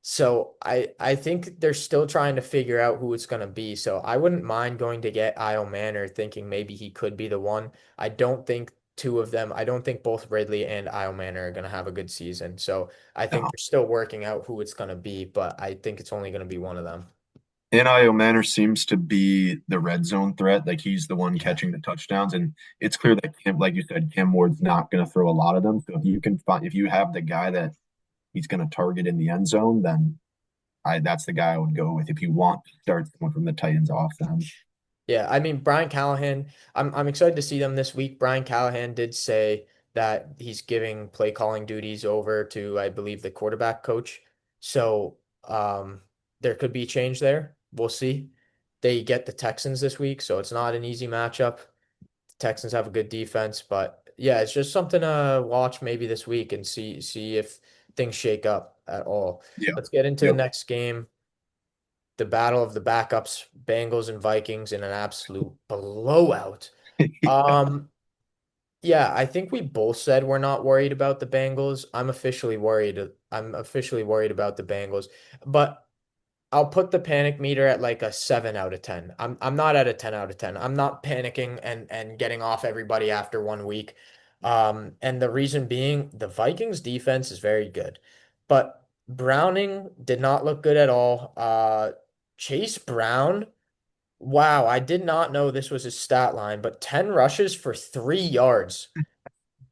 Speaker 1: So I think they're still trying to figure out who it's going to be. So I wouldn't mind going to get Io Manor, thinking maybe he could be the one. I don't think two of them, I don't think both Ridley and Io Manor are going to have a good season. So I think
Speaker 2: No.
Speaker 1: they're still working out who it's going to be, but I think it's only going to be one of them.
Speaker 2: N.I.O. Manor seems to be the red zone threat. Like he's the one
Speaker 1: Yeah.
Speaker 2: catching the touchdowns, and it's clear that like you said, Cam Ward's not going to throw a lot of them. So if you have the guy that he's going to target in the end zone, then that's the guy I would go with if you want to start someone from the Titans offense.
Speaker 1: Yeah, I mean Brian Callahan, I'm excited to see them this week. Brian Callahan did say that he's giving play calling duties over to, I believe, the quarterback coach. So there could be change there. We'll see. They get the Texans this week, so it's not an easy matchup. The Texans have a good defense, but yeah, it's just something to watch maybe this week and see if things shake up at all.
Speaker 2: Yeah.
Speaker 1: Let's get into the
Speaker 2: Yep.
Speaker 1: next game, the battle of the backups, Bengals and Vikings in an absolute blowout. Um, yeah, I think we both said we're not worried about the Bengals. I'm officially worried. I'm officially worried about the Bengals, but I'll put the panic meter at like a 7 out of 10. I'm not at a 10 out of 10. I'm not panicking and getting off everybody after 1 week. And the reason being the Vikings defense is very good. But Browning did not look good at all. Chase Brown, wow, I did not know this was his stat line, but 10 rushes for 3 yards.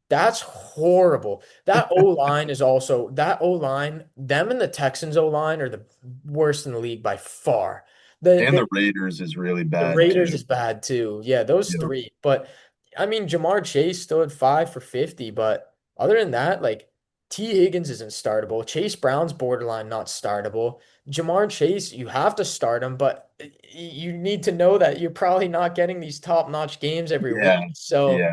Speaker 1: That's horrible. That O-line is also that O-line, them and the Texans O-line are the worst in the league by far. The
Speaker 2: And
Speaker 1: the,
Speaker 2: the Raiders is really
Speaker 1: the
Speaker 2: bad too.
Speaker 1: Raiders is bad too. Yeah, those
Speaker 2: Yep.
Speaker 1: three. But I mean, Jamar Chase still had 5 for 50, but other than that, like T. Higgins isn't startable. Chase Brown's borderline not startable. Jamar Chase, you have to start him, but you need to know that you're probably not getting these top-notch games every
Speaker 2: Yeah,
Speaker 1: week. So,
Speaker 2: yeah.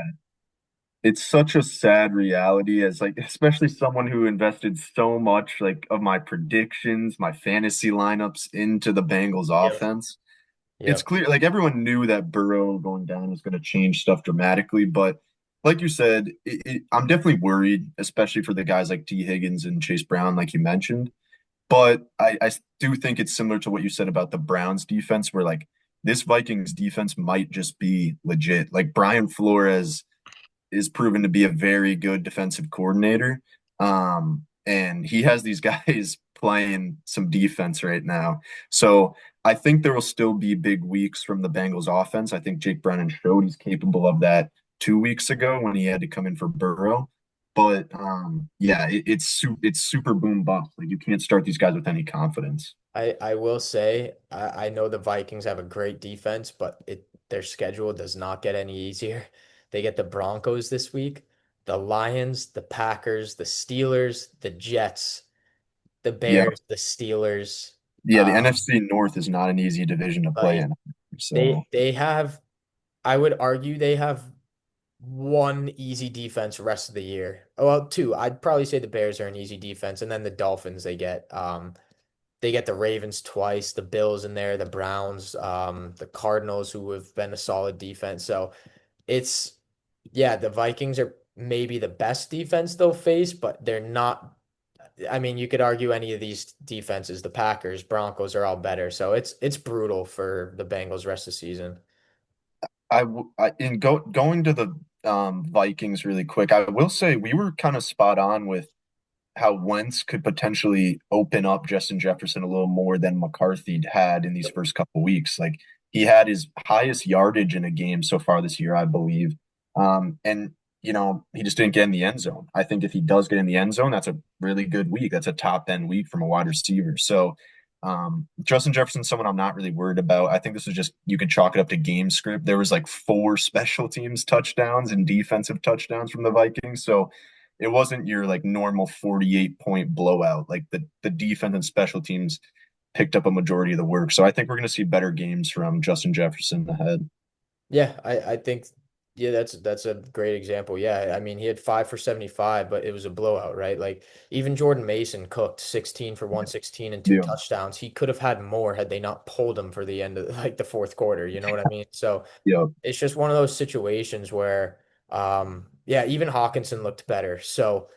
Speaker 2: It's such a sad reality as like especially someone who invested so much like of my predictions, my fantasy lineups into the Bengals
Speaker 1: yep,
Speaker 2: offense. It's
Speaker 1: yep,
Speaker 2: clear like everyone knew that Burrow going down was going to change stuff dramatically, but like you said, I'm definitely worried, especially for the guys like T. Higgins and Chase Brown, like you mentioned. But I do think it's similar to what you said about the Browns defense, where like this Vikings defense might just be legit. Like Brian Flores is proven to be a very good defensive coordinator. And he has these guys playing some defense right now. So I think there will still be big weeks from the Bengals offense. I think Jake Brennan showed he's capable of that 2 weeks ago when he had to come in for Burrow. But yeah, it's super boom bust. Like you can't start these guys with any confidence.
Speaker 1: I will say I know the Vikings have a great defense, but their schedule does not get any easier. They get the Broncos this week, the Lions, the Packers, the Steelers, the Jets, the
Speaker 2: Yeah,
Speaker 1: Bears, the Steelers.
Speaker 2: yeah. The NFC North is not an easy division to play
Speaker 1: Like
Speaker 2: in. So
Speaker 1: they have, I would argue they have one easy defense rest of the year. Well, two. I'd probably say the Bears are an easy defense, and then the Dolphins they get the Ravens twice, the Bills in there, the Browns, the Cardinals, who have been a solid defense. So it's, yeah, the Vikings are maybe the best defense they'll face, but they're not. I mean, you could argue any of these defenses, the Packers, Broncos are all better. So it's brutal for the Bengals rest of the season.
Speaker 2: in going to the Vikings really quick, I will say we were kind of spot on with how Wentz could potentially open up Justin Jefferson a little more than McCarthy had in these
Speaker 1: Yep.
Speaker 2: first couple weeks. Like he had his highest yardage in a game so far this year, I believe. And he just didn't get in the end zone. I think if he does get in the end zone, that's a really good week. That's a top end week from a wide receiver. So Justin Jefferson's someone I'm not really worried about. I think this is just you can chalk it up to game script. There was like four special teams touchdowns and defensive touchdowns from the Vikings. So it wasn't your like normal 48-point blowout. Like the defense and special teams picked up a majority of the work. So I think we're going to see better games from Justin Jefferson ahead.
Speaker 1: Yeah, I think yeah, that's a great example. Yeah, I mean he had 5 for 75, but it was a blowout, right? Like even Jordan Mason cooked 16 for 116 and two
Speaker 2: Yeah.
Speaker 1: touchdowns. He could have had more had they not pulled him for the end of like the fourth quarter. You know what I mean? So
Speaker 2: Yeah.
Speaker 1: it's just one of those situations where yeah, even Hawkinson looked better. So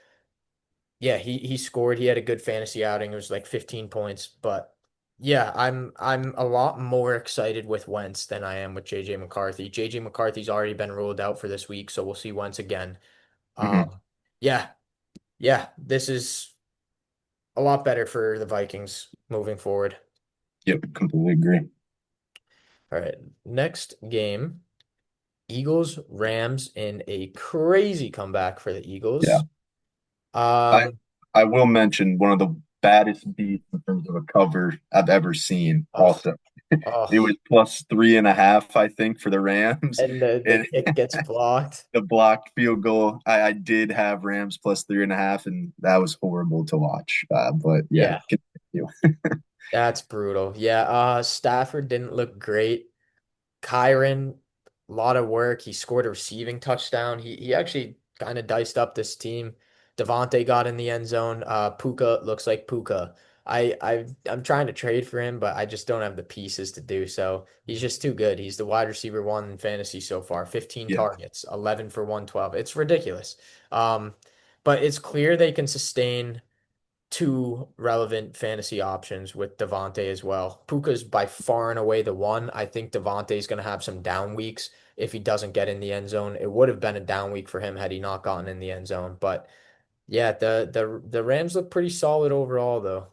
Speaker 1: yeah, he scored. He had a good fantasy outing. It was like 15 points, but yeah, I'm a lot more excited with Wentz than I am with JJ McCarthy. JJ McCarthy's already been ruled out for this week, so we'll see Wentz again.
Speaker 2: Hmm.
Speaker 1: Yeah, yeah, this is a lot better for the Vikings moving forward.
Speaker 2: Yep. Completely agree.
Speaker 1: All right, next game, Eagles Rams in a crazy comeback for the
Speaker 2: Yeah.
Speaker 1: Eagles.
Speaker 2: I
Speaker 1: Um,
Speaker 2: I will mention one of the baddest beats in terms of a cover I've ever seen.
Speaker 1: oh,
Speaker 2: Also, it
Speaker 1: oh,
Speaker 2: was plus 3.5, I think, for the Rams.
Speaker 1: and the
Speaker 2: And
Speaker 1: kick gets blocked.
Speaker 2: the blocked field goal, I did have Rams plus 3.5, and that was horrible to watch. But yeah,
Speaker 1: Yeah.
Speaker 2: continue.
Speaker 1: That's brutal. Yeah, Stafford didn't look great. Kyron, a lot of work. He scored a receiving touchdown. He actually kind of diced up this team. Devontae got in the end zone. Puka looks like Puka. I'm trying to trade for him, but I just don't have the pieces to do so. He's just too good. He's the wide receiver one in fantasy so far. 15
Speaker 2: Yeah.
Speaker 1: targets, 11 for 112. It's ridiculous. Um, but it's clear they can sustain two relevant fantasy options with Devontae as well. Puka's by far and away the one. I think Devontae's going to have some down weeks if he doesn't get in the end zone. It would have been a down week for him had he not gotten in the end zone. But yeah, the Rams look pretty solid overall though.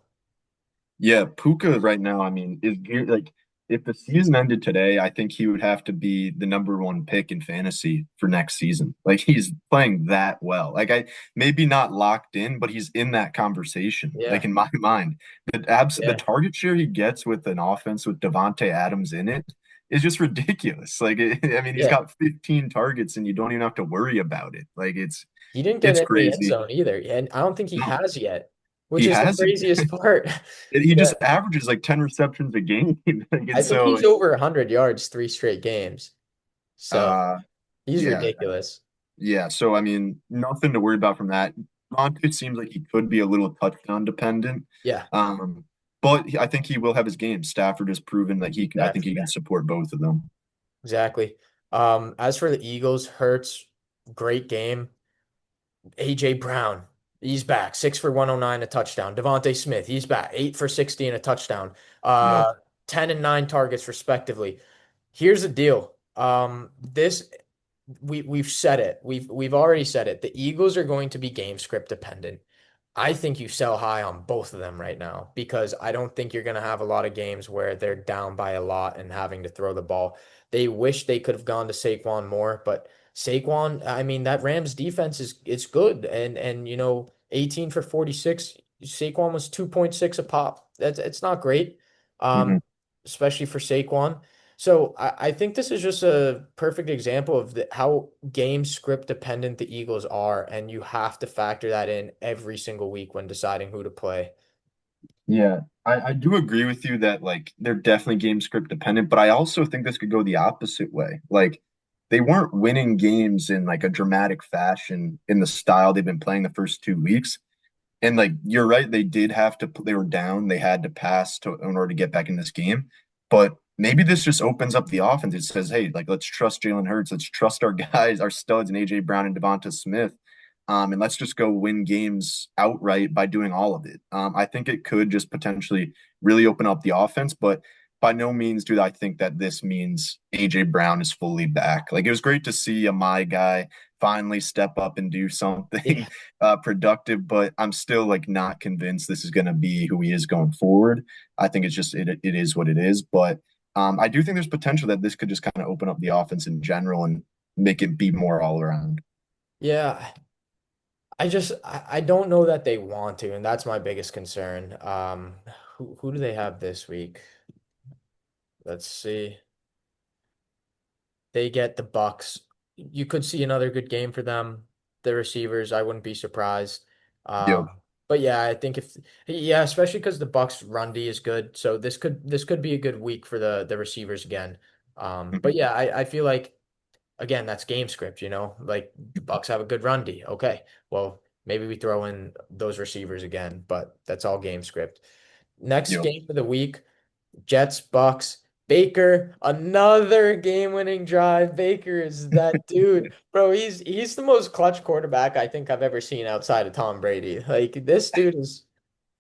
Speaker 2: Yeah, Puka right now, I mean, like if the season ended today, I think he would have to be the number one pick in fantasy for next season. Like he's playing that well. Like I maybe not locked in, but he's in that conversation. Like
Speaker 1: Yeah,
Speaker 2: in my mind, the
Speaker 1: yeah,
Speaker 2: target share he gets with an offense with Devontae Adams in it is just ridiculous. Like, I mean, he's
Speaker 1: Yeah.
Speaker 2: got 15 targets and you don't even have to worry about it. Like,
Speaker 1: He didn't get
Speaker 2: it's
Speaker 1: in the end
Speaker 2: crazy.
Speaker 1: zone either. And I don't think he
Speaker 2: No,
Speaker 1: has yet, which
Speaker 2: he
Speaker 1: is the
Speaker 2: hasn't.
Speaker 1: craziest part.
Speaker 2: He
Speaker 1: Yeah.
Speaker 2: just averages like 10 receptions a game. Like,
Speaker 1: I
Speaker 2: and
Speaker 1: think
Speaker 2: so,
Speaker 1: he's over 100 yards 3 straight games. So
Speaker 2: uh,
Speaker 1: he's
Speaker 2: yeah,
Speaker 1: ridiculous.
Speaker 2: yeah. So, I mean, nothing to worry about from that. Devontae seems like he could be a little touchdown dependent.
Speaker 1: Yeah,
Speaker 2: Um, but I think he will have his game. Stafford has proven that he can, I think
Speaker 1: exactly.
Speaker 2: he can support both of them.
Speaker 1: Exactly. As for the Eagles, Hurts, great game. AJ Brown, he's back. 6 for 109, a touchdown. Devontae Smith, he's back. 8 for 60 and a touchdown.
Speaker 2: Yep.
Speaker 1: 10 and 9 targets respectively. Here's the deal. This we've said it. We've already said it. The Eagles are going to be game script dependent. I think you sell high on both of them right now because I don't think you're going to have a lot of games where they're down by a lot and having to throw the ball. They wish they could have gone to Saquon more, but Saquon, I mean, that Rams defense is it's good and 18 for 46. Saquon was 2.6 a pop. That's it's not great. Um,
Speaker 2: Mhm.
Speaker 1: especially for Saquon. So I think this is just a perfect example of how game script dependent the Eagles are, and you have to factor that in every single week when deciding who to play.
Speaker 2: Yeah, I do agree with you that like they're definitely game script dependent, but I also think this could go the opposite way. Like they weren't winning games in like a dramatic fashion in the style they've been playing the first 2 weeks. And like you're right, they did have to they were down, they had to pass to in order to get back in this game. But maybe this just opens up the offense. It says, hey, like let's trust Jalen Hurts, let's trust our guys, our studs and AJ Brown and Devonta Smith. And let's just go win games outright by doing all of it. I think it could just potentially really open up the offense, but by no means do I think that this means AJ Brown is fully back. Like it was great to see a my guy finally step up and do something
Speaker 1: Yeah.
Speaker 2: productive, but I'm still like not convinced this is going to be who he is going forward. I think it's just it is what it is, but I do think there's potential that this could just kind of open up the offense in general and make it be more all around.
Speaker 1: Yeah, I don't know that they want to, and that's my biggest concern. Who do they have this week? Let's see. They get the Bucks. You could see another good game for them. The receivers, I wouldn't be surprised.
Speaker 2: Yep.
Speaker 1: But yeah, I think if yeah, especially because the Bucks run D is good, so this could be a good week for the receivers again. But
Speaker 2: Mhm.
Speaker 1: yeah, I feel like again that's game script, like the Bucks have a good run D. Okay, well maybe we throw in those receivers again, but that's all game script. Next
Speaker 2: Yep.
Speaker 1: game of the week. Jets, Bucks, Baker, another game-winning drive. Baker is that dude. Bro, he's the most clutch quarterback I think I've ever seen outside of Tom Brady. Like this dude is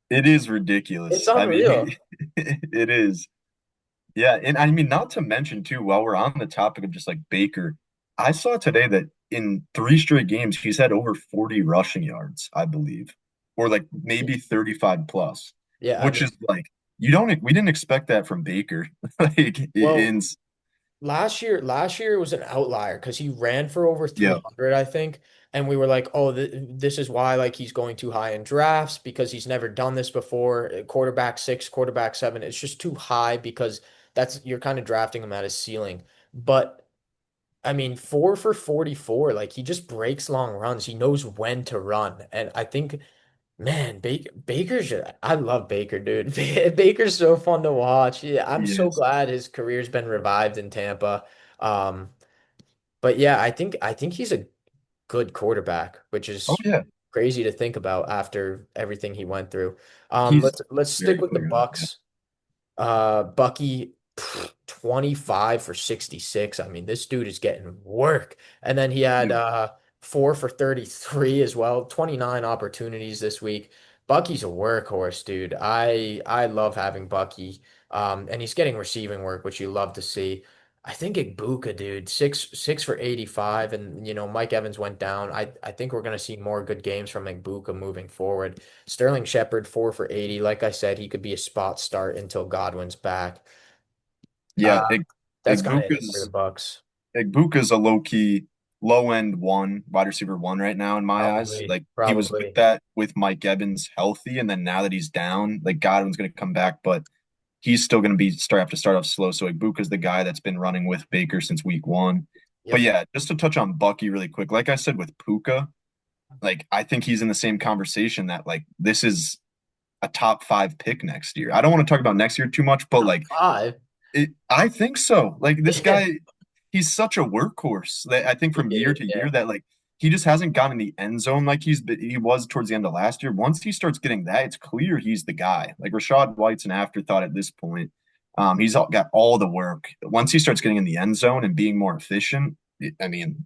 Speaker 2: It is
Speaker 1: it's
Speaker 2: ridiculous. I mean,
Speaker 1: unreal.
Speaker 2: it is. Yeah, and I mean, not to mention too, while we're on the topic of just like Baker, I saw today that in 3 straight games he's had over 40 rushing yards, I believe, or like maybe 35 plus,
Speaker 1: Yeah, I
Speaker 2: which
Speaker 1: mean,
Speaker 2: is like we didn't expect that from Baker. Like
Speaker 1: well,
Speaker 2: in
Speaker 1: last year was an outlier because he ran for over
Speaker 2: yeah,
Speaker 1: 300, I think. And we were like, oh, this is why like he's going too high in drafts because he's never done this before. Quarterback 6, quarterback 7. It's just too high because that's you're kind of drafting him at his ceiling. But I mean, 4 for 44, like he just breaks long runs. He knows when to run. And I think, man, I love Baker, dude. Baker's so fun to watch. Yeah, I'm
Speaker 2: he
Speaker 1: so
Speaker 2: is.
Speaker 1: glad his career's been revived in Tampa. Um, but yeah, I think he's a good quarterback, which
Speaker 2: Oh
Speaker 1: is
Speaker 2: yeah,
Speaker 1: crazy to think about after everything he went through.
Speaker 2: he's
Speaker 1: Let's stick
Speaker 2: very
Speaker 1: with the
Speaker 2: good. Yeah.
Speaker 1: Bucks. Bucky, 25 for 66. I mean, this dude is getting work. And then he had
Speaker 2: Yeah.
Speaker 1: 4 for 33 as well. 29 opportunities this week. Bucky's a workhorse, dude. I love having Bucky. And he's getting receiving work, which you love to see. I think Igbuka, dude, six for 85, and Mike Evans went down. I think we're gonna see more good games from Igbuka moving forward. Sterling Shepard, 4 for 80. Like I said, he could be a spot start until Godwin's back. Uh,
Speaker 2: Yeah,
Speaker 1: that's kind of it for the
Speaker 2: Igbuka's
Speaker 1: Bucks.
Speaker 2: Igbuka's a low key low end one wide receiver one right now in my eyes.
Speaker 1: Probably,
Speaker 2: Like he was with
Speaker 1: probably.
Speaker 2: that with Mike Evans healthy, and then now that he's down, like Godwin's gonna come back, but he's still going to be have to start off slow. So Ibuka's the guy that's been running with Baker since week one. But
Speaker 1: Yep.
Speaker 2: yeah, just to touch on Bucky really quick, like I said with Puka, like I think he's in the same conversation that like this is a top five pick next year. I don't want to talk about next year too much, but
Speaker 1: Top
Speaker 2: like
Speaker 1: five.
Speaker 2: I think so. Like this
Speaker 1: Yeah.
Speaker 2: guy, he's such a workhorse that I think
Speaker 1: He
Speaker 2: from year
Speaker 1: is,
Speaker 2: to
Speaker 1: yeah.
Speaker 2: year that like he just hasn't gotten in the end zone like he was towards the end of last year. Once he starts getting that, it's clear he's the guy. Like Rashad White's an afterthought at this point. Got all the work. Once he starts getting in the end zone and being more efficient, I mean,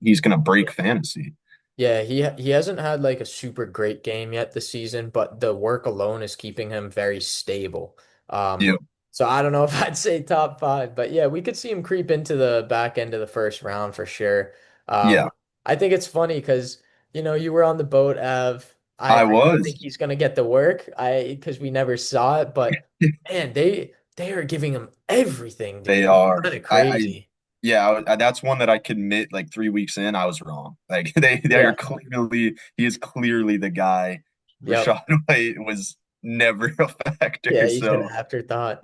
Speaker 2: he's gonna break fantasy.
Speaker 1: Yeah, he hasn't had like a super great game yet this season, but the work alone is keeping him very stable. Um,
Speaker 2: Yeah,
Speaker 1: so I don't know if I'd say top five, but yeah, we could see him creep into the back end of the first round for sure.
Speaker 2: yeah,
Speaker 1: I think it's funny because you were on the boat of
Speaker 2: I
Speaker 1: I don't
Speaker 2: was.
Speaker 1: think he's gonna get the work because we never saw it, but man, they are giving him everything,
Speaker 2: They
Speaker 1: dude. It's
Speaker 2: are.
Speaker 1: kind of
Speaker 2: I
Speaker 1: crazy.
Speaker 2: yeah, that's one that I can admit. Like 3 weeks in, I was wrong. Like they are
Speaker 1: Yeah.
Speaker 2: clearly he is clearly the guy.
Speaker 1: Yep.
Speaker 2: Rashad White was never a
Speaker 1: Yeah,
Speaker 2: factor.
Speaker 1: he's an
Speaker 2: So,
Speaker 1: afterthought.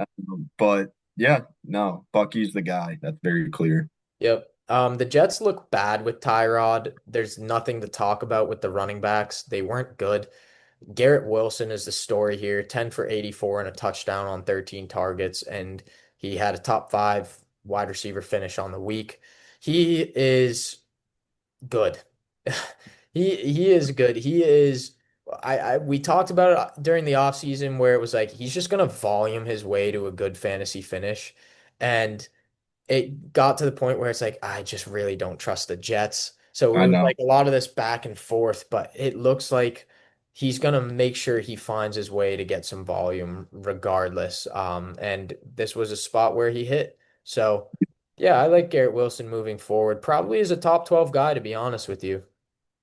Speaker 2: but yeah, no, Bucky's the guy. That's very clear.
Speaker 1: Yep. The Jets look bad with Tyrod. There's nothing to talk about with the running backs. They weren't good. Garrett Wilson is the story here, 10 for 84 and a touchdown on 13 targets, and he had a top five wide receiver finish on the week. He is good. He is good. He is we talked about it during the offseason where it was like he's just gonna volume his way to a good fantasy finish. And it got to the point where it's like, I just really don't trust the Jets. So it
Speaker 2: I
Speaker 1: was
Speaker 2: know.
Speaker 1: like a lot of this back and forth, but it looks like he's gonna make sure he finds his way to get some volume regardless. And this was a spot where he hit. So yeah, I like Garrett Wilson moving forward. Probably is a top 12 guy, to be honest with you.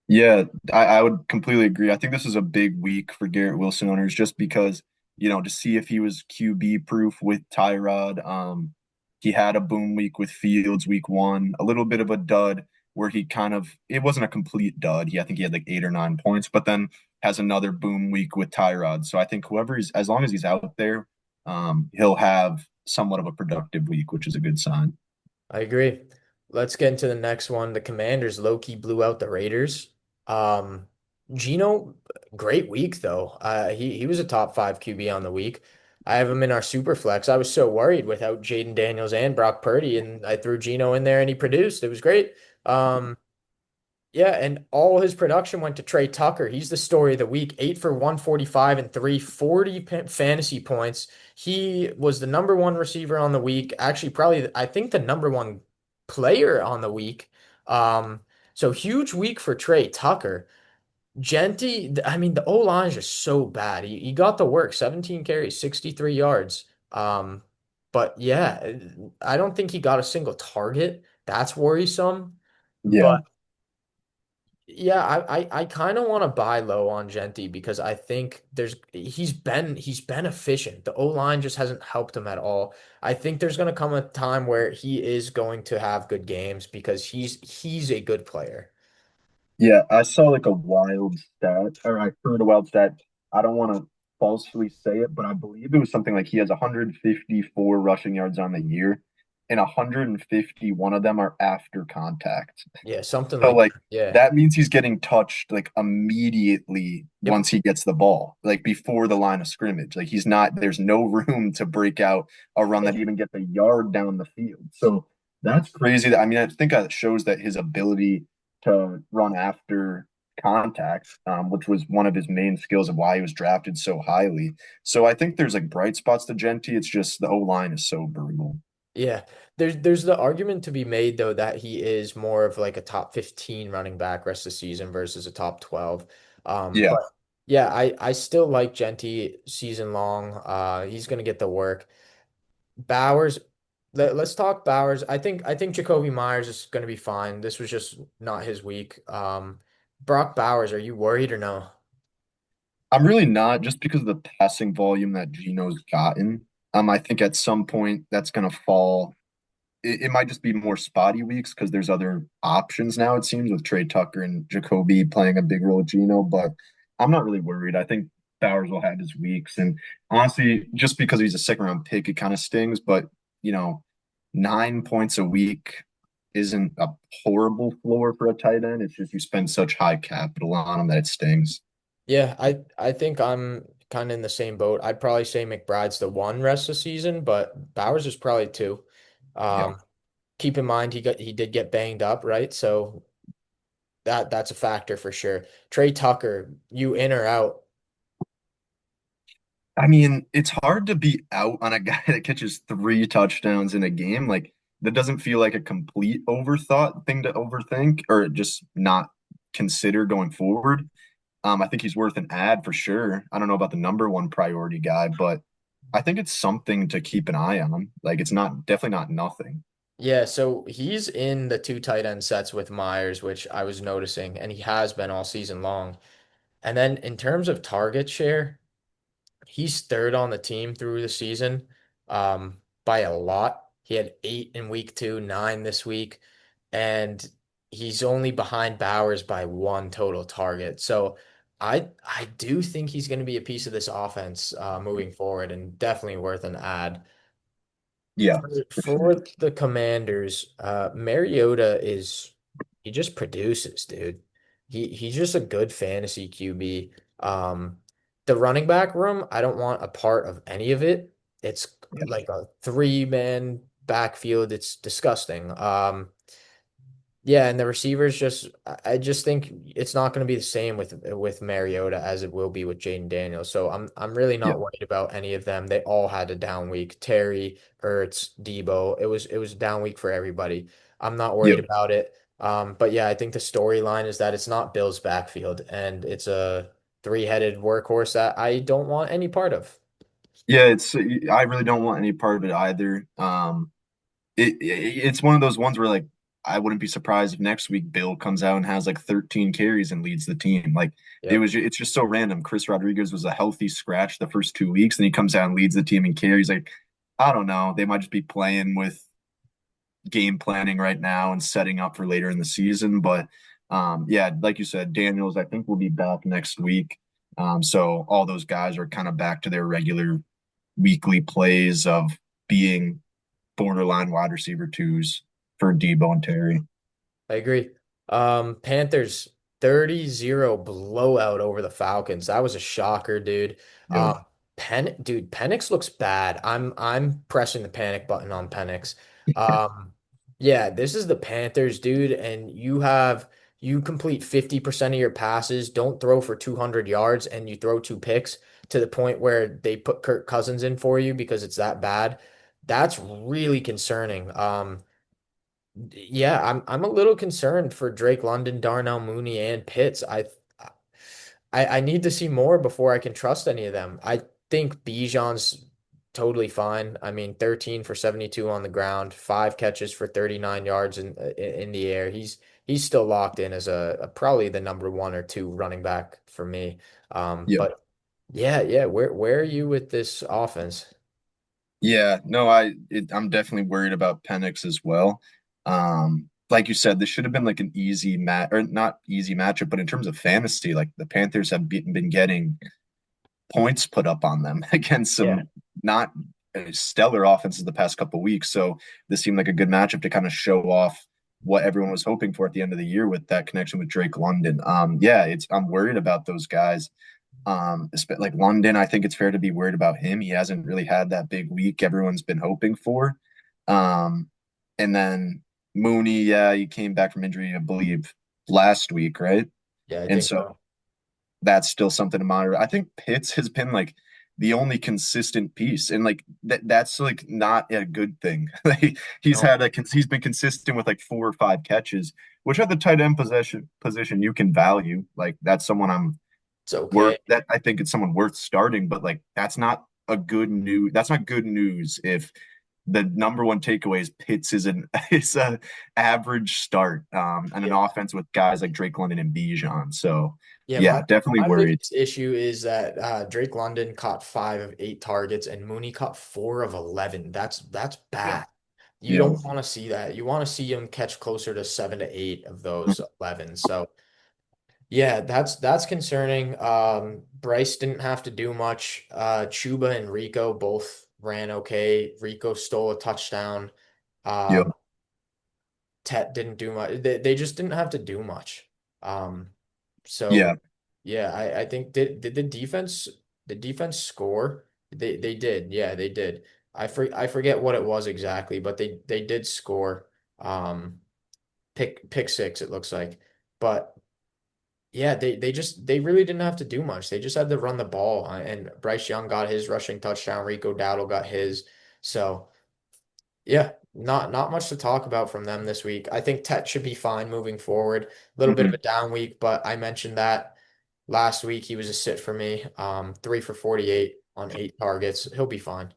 Speaker 2: Yeah, I would completely agree. I think this is a big week for Garrett Wilson owners just because, to see if he was QB proof with Tyrod. He had a boom week with Fields week one, a little bit of a dud where it wasn't a complete dud. I think he had like 8 or 9 points, but then has another boom week with Tyrod. So I think as long as he's out there, he'll have somewhat of a productive week, which is a good sign.
Speaker 1: I agree. Let's get into the next one. The Commanders low-key blew out the Raiders. Um, Gino, great week though. He was a top five QB on the week. I have him in our super flex. I was so worried without Jaden Daniels and Brock Purdy, and I threw Gino in there and he produced. It was great. Um, yeah, and all his production went to Trey Tucker. He's the story of the week. 8 for 145 and 340 fantasy points. He was the number one receiver on the week. Actually, probably I think the number one player on the week. Um, so huge week for Trey Tucker. Genty, I mean, the O-line is just so bad. He got the work, 17 carries, 63 yards. But yeah, I don't think he got a single target. That's worrisome.
Speaker 2: Yeah.
Speaker 1: But yeah, I kind of want to buy low on Genty because I think he's been efficient. The O-line just hasn't helped him at all. I think there's going to come a time where he is going to have good games because he's a good player.
Speaker 2: Yeah, I saw like a wild stat, or I heard a wild stat. I don't want to falsely say it, but I believe it was something like he has 154 rushing yards on the year, and 151 of them are after contact.
Speaker 1: Yeah, something
Speaker 2: So
Speaker 1: like
Speaker 2: like
Speaker 1: that. Yeah.
Speaker 2: that means he's getting touched like immediately
Speaker 1: Yep.
Speaker 2: once he gets the ball, like before the line of scrimmage. Like there's no room to break out a run that even gets a yard down the field. So that's crazy. I mean, I think that shows that his ability to run after contact, which was one of his main skills of why he was drafted so highly. So I think there's like bright spots to Genty. It's just the O line is so brutal.
Speaker 1: Yeah. There's the argument to be made though that he is more of like a top 15 running back rest of the season versus a top 12.
Speaker 2: Yeah,
Speaker 1: But yeah, I still like Genty season long. He's gonna get the work. Bowers, let's talk Bowers. I think Jacoby Myers is gonna be fine. This was just not his week. Brock Bowers, are you worried or no?
Speaker 2: I'm really not just because of the passing volume that Gino's gotten. I think at some point that's going to fall. It might just be more spotty weeks because there's other options now, it seems, with Trey Tucker and Jacoby playing a big role with Gino. But I'm not really worried. I think Bowers will have his weeks. And honestly, just because he's a second round pick, it kind of stings. But, you know, 9 points a week isn't a horrible floor for a tight end. It's just you spend such high capital on him that it stings.
Speaker 1: Yeah, I think I'm kind of in the same boat. I'd probably say McBride's the one rest of the season, but Bowers is probably two.
Speaker 2: Yeah.
Speaker 1: Um, Keep in mind he did get banged up, right? So that's a factor for sure. Trey Tucker, you in or out?
Speaker 2: I mean, it's hard to be out on a guy that catches 3 touchdowns in a game. Like, that doesn't feel like a complete overthought thing to overthink or just not consider going forward. I think he's worth an ad for sure. I don't know about the number one priority guy, but I think it's something to keep an eye on. Like, it's not definitely not nothing.
Speaker 1: Yeah, so he's in the two tight end sets with Myers, which I was noticing, and he has been all season long. And then in terms of target share, he's third on the team through the season, by a lot. He had 8 in week 2, 9 this week, and he's only behind Bowers by one total target. So I do think he's going to be a piece of this offense moving forward, and definitely worth an add.
Speaker 2: Yeah, for sure.
Speaker 1: For the Commanders, Mariota he just produces, dude. He's just a good fantasy QB. The running back room, I don't want a part of any of it. It's
Speaker 2: Yeah.
Speaker 1: like a three-man backfield. It's disgusting. Yeah, and the receivers I just think it's not going to be the same with Mariota as it will be with Jaden Daniels. So I'm really
Speaker 2: Yeah.
Speaker 1: not worried about any of them. They all had a down week. Terry, Ertz, Debo. It was a down week for everybody. I'm not worried
Speaker 2: Yep.
Speaker 1: about it. But yeah, I think the storyline is that it's not Bill's backfield and it's a three-headed workhorse that I don't want any part of.
Speaker 2: Yeah, I really don't want any part of it either. It's one of those ones where like I wouldn't be surprised if next week Bill comes out and has like 13 carries and leads the team. Like
Speaker 1: Yep.
Speaker 2: it's just so random. Chris Rodriguez was a healthy scratch the first 2 weeks, and he comes out and leads the team in carries. Like, I don't know. They might just be playing with game planning right now and setting up for later in the season. But yeah, like you said, Daniels, I think will be back next week. So all those guys are kind of back to their regular weekly plays of being borderline wide receiver twos for Debo and Terry.
Speaker 1: I agree. Panthers 30-0 blowout over the Falcons. That was a shocker, dude.
Speaker 2: Yeah.
Speaker 1: Penix looks bad. I'm pressing the panic button on Penix. Um, yeah, this is the Panthers, dude, and you complete 50% of your passes, don't throw for 200 yards, and you throw two picks to the point where they put Kirk Cousins in for you because it's that bad. That's really concerning. Yeah, I'm a little concerned for Drake London, Darnell Mooney, and Pitts. I need to see more before I can trust any of them. I think Bijan's totally fine. I mean, 13 for 72 on the ground, 5 catches for 39 yards in the air. He's still locked in as a probably the number one or two running back for me.
Speaker 2: Yeah.
Speaker 1: But yeah, where are you with this offense?
Speaker 2: Yeah, no, I'm definitely worried about Penix as well. Like you said, this should have been like an easy match or not easy matchup, but in terms of fantasy, like the Panthers have been getting points put up on them against
Speaker 1: Yeah.
Speaker 2: some not stellar offenses the past couple of weeks. So this seemed like a good matchup to kind of show off what everyone was hoping for at the end of the year with that connection with Drake London. Yeah, it's I'm worried about those guys. Like London, I think it's fair to be worried about him. He hasn't really had that big week everyone's been hoping for. Um, and then Mooney, yeah, he came back from injury, I believe, last week, right?
Speaker 1: Yeah, I
Speaker 2: And
Speaker 1: think
Speaker 2: so
Speaker 1: so.
Speaker 2: that's still something to monitor. I think Pitts has been like the only consistent piece, and like that's like not a good thing. Like
Speaker 1: No,
Speaker 2: he's been consistent with like 4 or 5 catches, which at the tight end position you can value. Like that's someone I'm
Speaker 1: it's okay.
Speaker 2: worth that I think it's someone worth starting, but like that's not good news if the number one takeaway is Pitts is an is a average start and an
Speaker 1: Yeah.
Speaker 2: offense with guys like Drake London and Bijan. So
Speaker 1: Yeah,
Speaker 2: yeah, definitely
Speaker 1: my
Speaker 2: worried.
Speaker 1: biggest issue is that Drake London caught 5 of 8 targets and Mooney caught 4 of 11. That's
Speaker 2: Yeah.
Speaker 1: bad. You
Speaker 2: Yeah.
Speaker 1: don't want to see that. You want to see him catch closer to 7 to 8 of those 11. So Yeah, that's concerning. Bryce didn't have to do much. Chuba and Rico both ran okay. Rico stole a touchdown.
Speaker 2: Yep.
Speaker 1: Um, Tet didn't do much. They just didn't have to do much. Um,
Speaker 2: Yeah.
Speaker 1: so yeah, I think did the defense score? They did. Yeah, they did. I forget what it was exactly, but they did score. Um, pick six it looks like. But yeah, they really didn't have to do much. They just had to run the ball, and Bryce Young got his rushing touchdown. Rico Dowdle got his. So yeah, not much to talk about from them this week. I think Tet should be fine moving forward. A little bit of
Speaker 2: Mhm.
Speaker 1: a down week, but I mentioned that last week he was a sit for me. 3 for 48 on 8 targets. He'll be fine.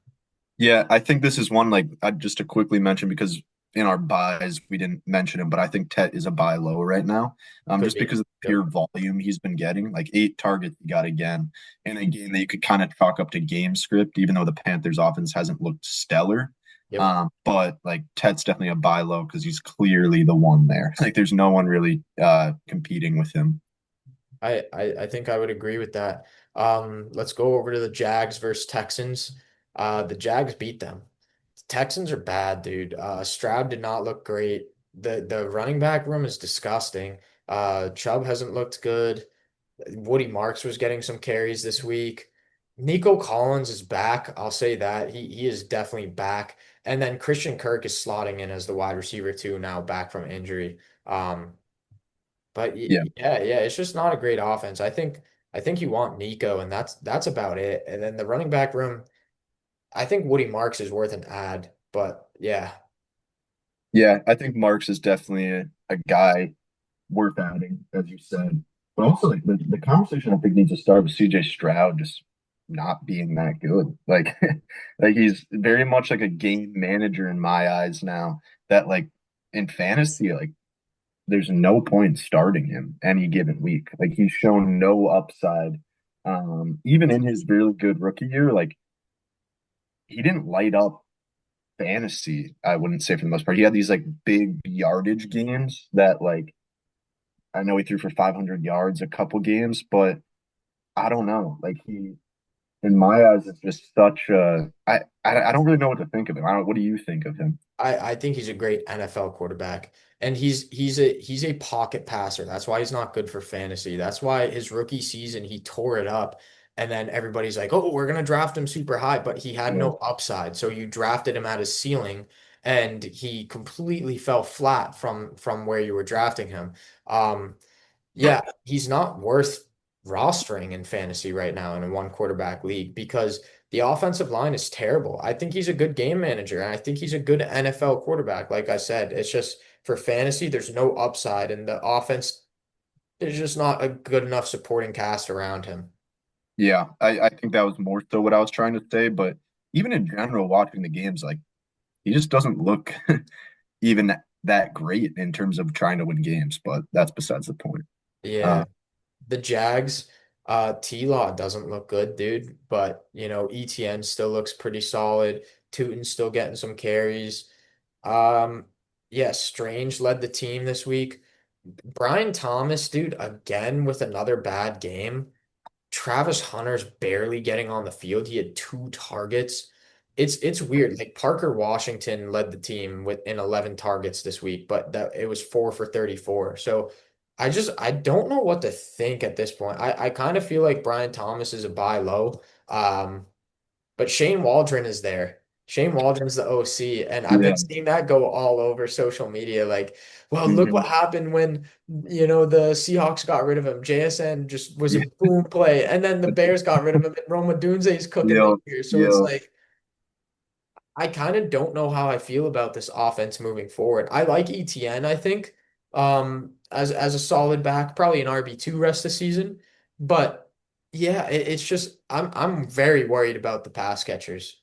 Speaker 2: Yeah, I think this is one like just to quickly mention because in our buys we didn't mention him, but I think Tet is a buy low right now,
Speaker 1: Could
Speaker 2: just
Speaker 1: be.
Speaker 2: because of the pure
Speaker 1: Yep.
Speaker 2: volume he's been getting. Like 8 targets he got again in a game that you could kind of chalk up to game script, even though the Panthers offense hasn't looked stellar.
Speaker 1: Yep.
Speaker 2: But like Tet's definitely a buy low because he's clearly the one there. Like there's no one really competing with him.
Speaker 1: I think I would agree with that. Let's go over to the Jags versus Texans. The Jags beat them. The Texans are bad, dude. Stroud did not look great. The running back room is disgusting. Chubb hasn't looked good. Woody Marks was getting some carries this week. Nico Collins is back. I'll say that. He is definitely back. And then Christian Kirk is slotting in as the wide receiver too, now back from injury. But
Speaker 2: Yeah.
Speaker 1: yeah, it's just not a great offense. I think you want Nico, and that's about it. And then the running back room, I think Woody Marks is worth an ad, but yeah,
Speaker 2: Yeah, I think Marks is definitely a guy worth adding, as you said. But also, like the conversation I think needs to start with CJ Stroud just not being that good. Like, like he's very much like a game manager in my eyes now. That like in fantasy, like there's no point starting him any given week. Like he's shown no upside. Even in his really good rookie year, like he didn't light up fantasy. I wouldn't say for the most part. He had these like big yardage games that like I know he threw for 500 yards a couple games, but I don't know. Like he, in my eyes, it's just such a. I don't really know what to think of him. I don't. What do you think of him?
Speaker 1: I think he's a great NFL quarterback, and he's a pocket passer. That's why he's not good for fantasy. That's why his rookie season he tore it up, and then everybody's like, "Oh, we're gonna draft him super high," but he had
Speaker 2: Yeah,
Speaker 1: no upside. So you drafted him at his ceiling, and he completely fell flat from where you were drafting him. Um, Yeah, he's not worth rostering in fantasy right now in a one quarterback league because the offensive line is terrible. I think he's a good game manager and I think he's a good NFL quarterback. Like I said, it's just for fantasy, there's no upside and the offense is just not a good enough supporting cast around him.
Speaker 2: yeah. I think that was more so what I was trying to say. But even in general, watching the games, like he just doesn't look even that great in terms of trying to win games. But that's besides the point.
Speaker 1: Yeah.
Speaker 2: Uh,
Speaker 1: The Jags, T-Law doesn't look good, dude, but ETN still looks pretty solid. Tootin's still getting some carries. Um, yeah, Strange led the team this week. Brian Thomas, dude, again with another bad game. Travis Hunter's barely getting on the field. He had 2 targets. It's weird. Like Parker Washington led the team with in 11 targets this week, but that it was 4 for 34. So I don't know what to think at this point. I kind of feel like Brian Thomas is a buy low. Um, but Shane Waldron is there. Shane Waldron's the OC, and I've been
Speaker 2: yeah.
Speaker 1: seeing that go all over social media. Like, well, look what
Speaker 2: Mhm.
Speaker 1: happened when the Seahawks got rid of him. JSN just was a
Speaker 2: Yeah.
Speaker 1: boom play, and then the Bears got rid of him, and Rome Odunze's cooking this
Speaker 2: Yeah.
Speaker 1: year. So it's
Speaker 2: Yeah.
Speaker 1: like I kind of don't know how I feel about this offense moving forward. I like ETN, I think, as a solid back, probably an RB2 rest of the season. But yeah, it's just I'm very worried about the pass catchers.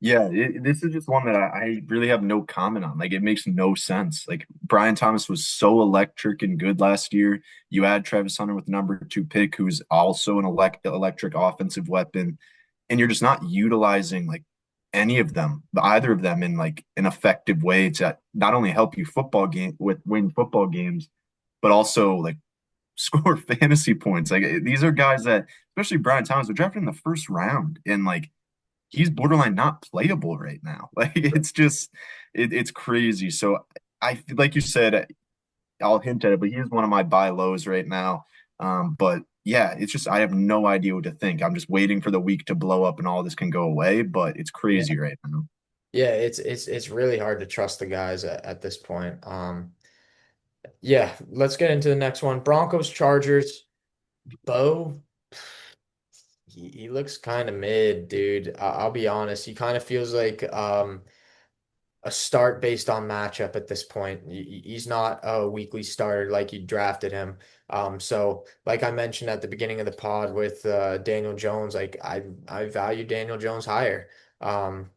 Speaker 2: Yeah, this is just one that I really have no comment on. Like, it makes no sense. Like, Brian Thomas was so electric and good last year. You add Travis Hunter with the number 2 pick, who's also an electric offensive weapon, and you're just not utilizing like any of them, either of them, in like an effective way to not only help you football game with win football games, but also like score fantasy points. Like these are guys that, especially Brian Thomas, were drafted in the first round, and like he's borderline not playable right now. Like it's just it's crazy. So I like you said, I'll hint at it, but he is one of my buy lows right now. But yeah, it's just I have no idea what to think. I'm just waiting for the week to blow up and all this can go away, but it's
Speaker 1: Yeah.
Speaker 2: crazy right now.
Speaker 1: Yeah, it's really hard to trust the guys at this point. Yeah, let's get into the next one. Broncos, Chargers. Bo, he looks kind of mid, dude. I'll be honest. He kind of feels like a start based on matchup at this point. He's not a weekly starter like you drafted him. So like I mentioned at the beginning of the pod with Daniel Jones, like I value Daniel Jones higher. Um,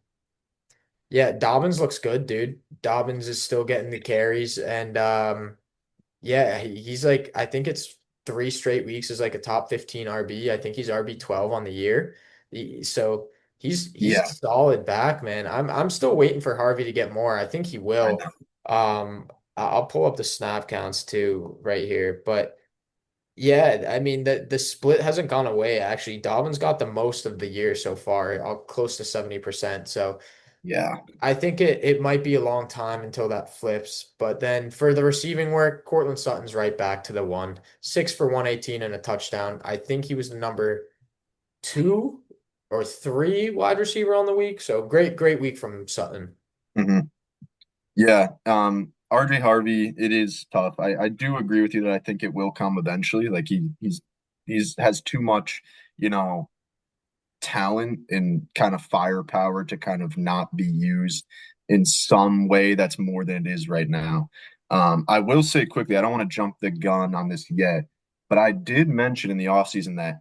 Speaker 1: yeah, Dobbins looks good, dude. Dobbins is still getting the carries, and yeah, he's like I think it's 3 straight weeks is like a top 15 RB. I think he's RB 12 on the year. So he's a
Speaker 2: Yeah,
Speaker 1: solid back, man. I'm still waiting for Harvey to get more. I think he
Speaker 2: I
Speaker 1: will.
Speaker 2: know.
Speaker 1: I'll pull up the snap counts too right here, but yeah, I mean the split hasn't gone away actually. Dobbins got the most of the year so far, close to 70%. So
Speaker 2: Yeah.
Speaker 1: I think it might be a long time until that flips, but then for the receiving work, Cortland Sutton's right back to the one. 6 for 118 and a touchdown. I think he was the number 2 or 3 wide receiver on the week. So great week from Sutton.
Speaker 2: hmm Yeah. RJ Harvey, it is tough. I do agree with you that I think it will come eventually. Like he's has too much, you know, talent and kind of firepower to kind of not be used in some way that's more than it is right now. I will say quickly, I don't want to jump the gun on this yet, but I did mention in the offseason that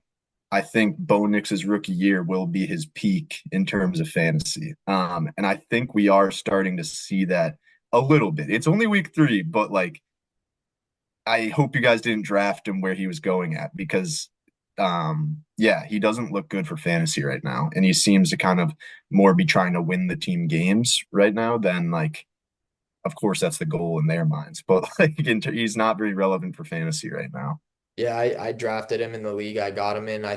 Speaker 2: I think Bo Nix's rookie year will be his peak in terms of fantasy. And I think we are starting to see that a little bit. It's only week 3, but like I hope you guys didn't draft him where he was going at because yeah, he doesn't look good for fantasy right now. And he seems to kind of more be trying to win the team games right now than like of course that's the goal in their minds. But like he's not very relevant for fantasy right now.
Speaker 1: Yeah, I drafted him in the league. I got him in. I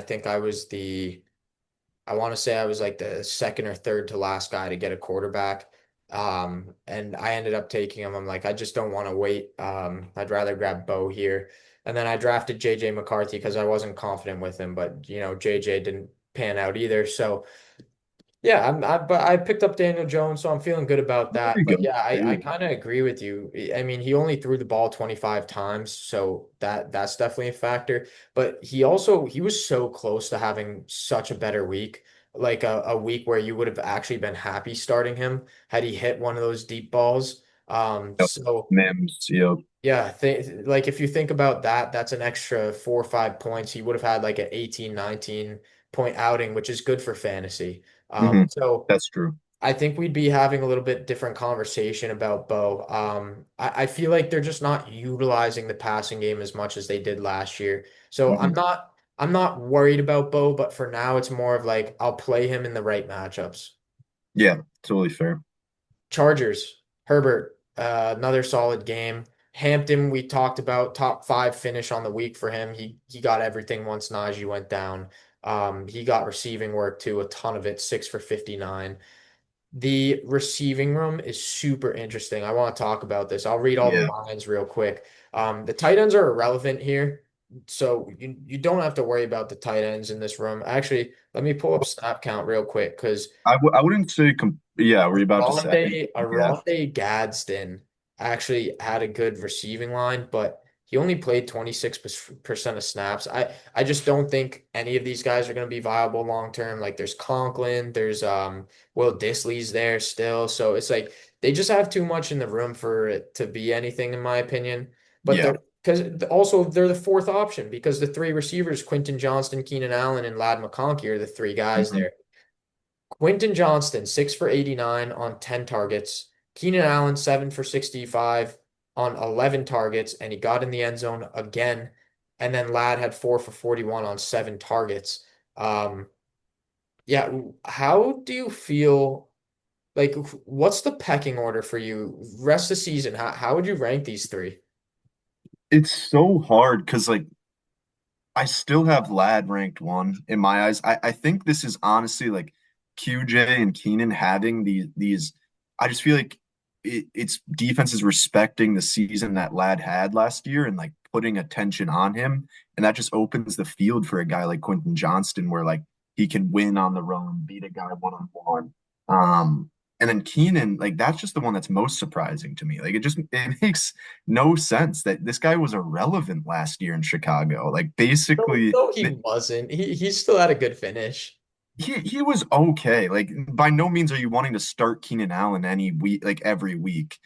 Speaker 1: want to say I was like the second or third to last guy to get a quarterback. And I ended up taking him. I'm like, I just don't want to wait. I'd rather grab Bo here. And then I drafted JJ McCarthy because I wasn't confident with him, but JJ didn't pan out either. So yeah, but I picked up Daniel Jones, so I'm feeling good about
Speaker 2: There
Speaker 1: that.
Speaker 2: you
Speaker 1: But
Speaker 2: go.
Speaker 1: yeah,
Speaker 2: There
Speaker 1: I
Speaker 2: you go.
Speaker 1: kind of agree with you. I mean, he only threw the ball 25 times, so that's definitely a factor. But he was so close to having such a better week, like a week where you would have actually been happy starting him had he hit one of those deep balls.
Speaker 2: Yep.
Speaker 1: So
Speaker 2: Mims, yep.
Speaker 1: yeah, like if you think about that, that's an extra 4 or 5 points. He would have had like an 18, 19 point outing, which is good for fantasy.
Speaker 2: hmm
Speaker 1: So
Speaker 2: That's true.
Speaker 1: I think we'd be having a little bit different conversation about Bo. I feel like they're just not utilizing the passing game as much as they did last year. So
Speaker 2: hmm
Speaker 1: I'm not worried about Bo, but for now it's more of like I'll play him in the right matchups.
Speaker 2: Yeah, totally fair.
Speaker 1: Chargers, Herbert, another solid game. Hampton, we talked about top 5 finish on the week for him. He got everything once Najee went down. He got receiving work too, a ton of it, 6 for 59. The receiving room is super interesting. I want to talk about this. I'll read all the
Speaker 2: Yeah.
Speaker 1: lines real quick. The tight ends are irrelevant here, so you don't have to worry about the tight ends in this room. Actually, let me pull up snap count real quick because
Speaker 2: I wouldn't say yeah, were you about to say? Yeah.
Speaker 1: Aronde Gadsden actually had a good receiving line, but he only played 26% of snaps. I just don't think any of these guys are going to be viable long term. Like there's Conklin, there's Will Disley's there still. So it's like they just have too much in the room for it to be anything in my opinion. But
Speaker 2: Yeah.
Speaker 1: they're because also they're the fourth option because the 3 receivers, Quentin Johnston, Keenan Allen, and Ladd McConkey are the 3 guys
Speaker 2: hmm
Speaker 1: there. Quentin Johnston, 6 for 89 on 10 targets. Keenan Allen, 7 for 65 on 11 targets, and he got in the end zone again. And then Ladd had 4 for 41 on 7 targets. Um, yeah, how do you feel? Like, what's the pecking order for you rest of the season? How would you rank these 3?
Speaker 2: it's so hard because like I still have Lad ranked one in my eyes. I think this is honestly like QJ and Keenan having these. I just feel like it's defense is respecting the season that Lad had last year and like putting attention on him, and that just opens the field for a guy like Quentin Johnston, where like he can win on the run, beat a guy one on one. And then Keenan, like that's just the one that's most surprising to me. Like it makes no sense that this guy was irrelevant last year in Chicago. Like
Speaker 1: No,
Speaker 2: basically,
Speaker 1: no, he wasn't. He still had a good finish.
Speaker 2: he was okay. Like by no means are you wanting to start Keenan Allen any week, like every week.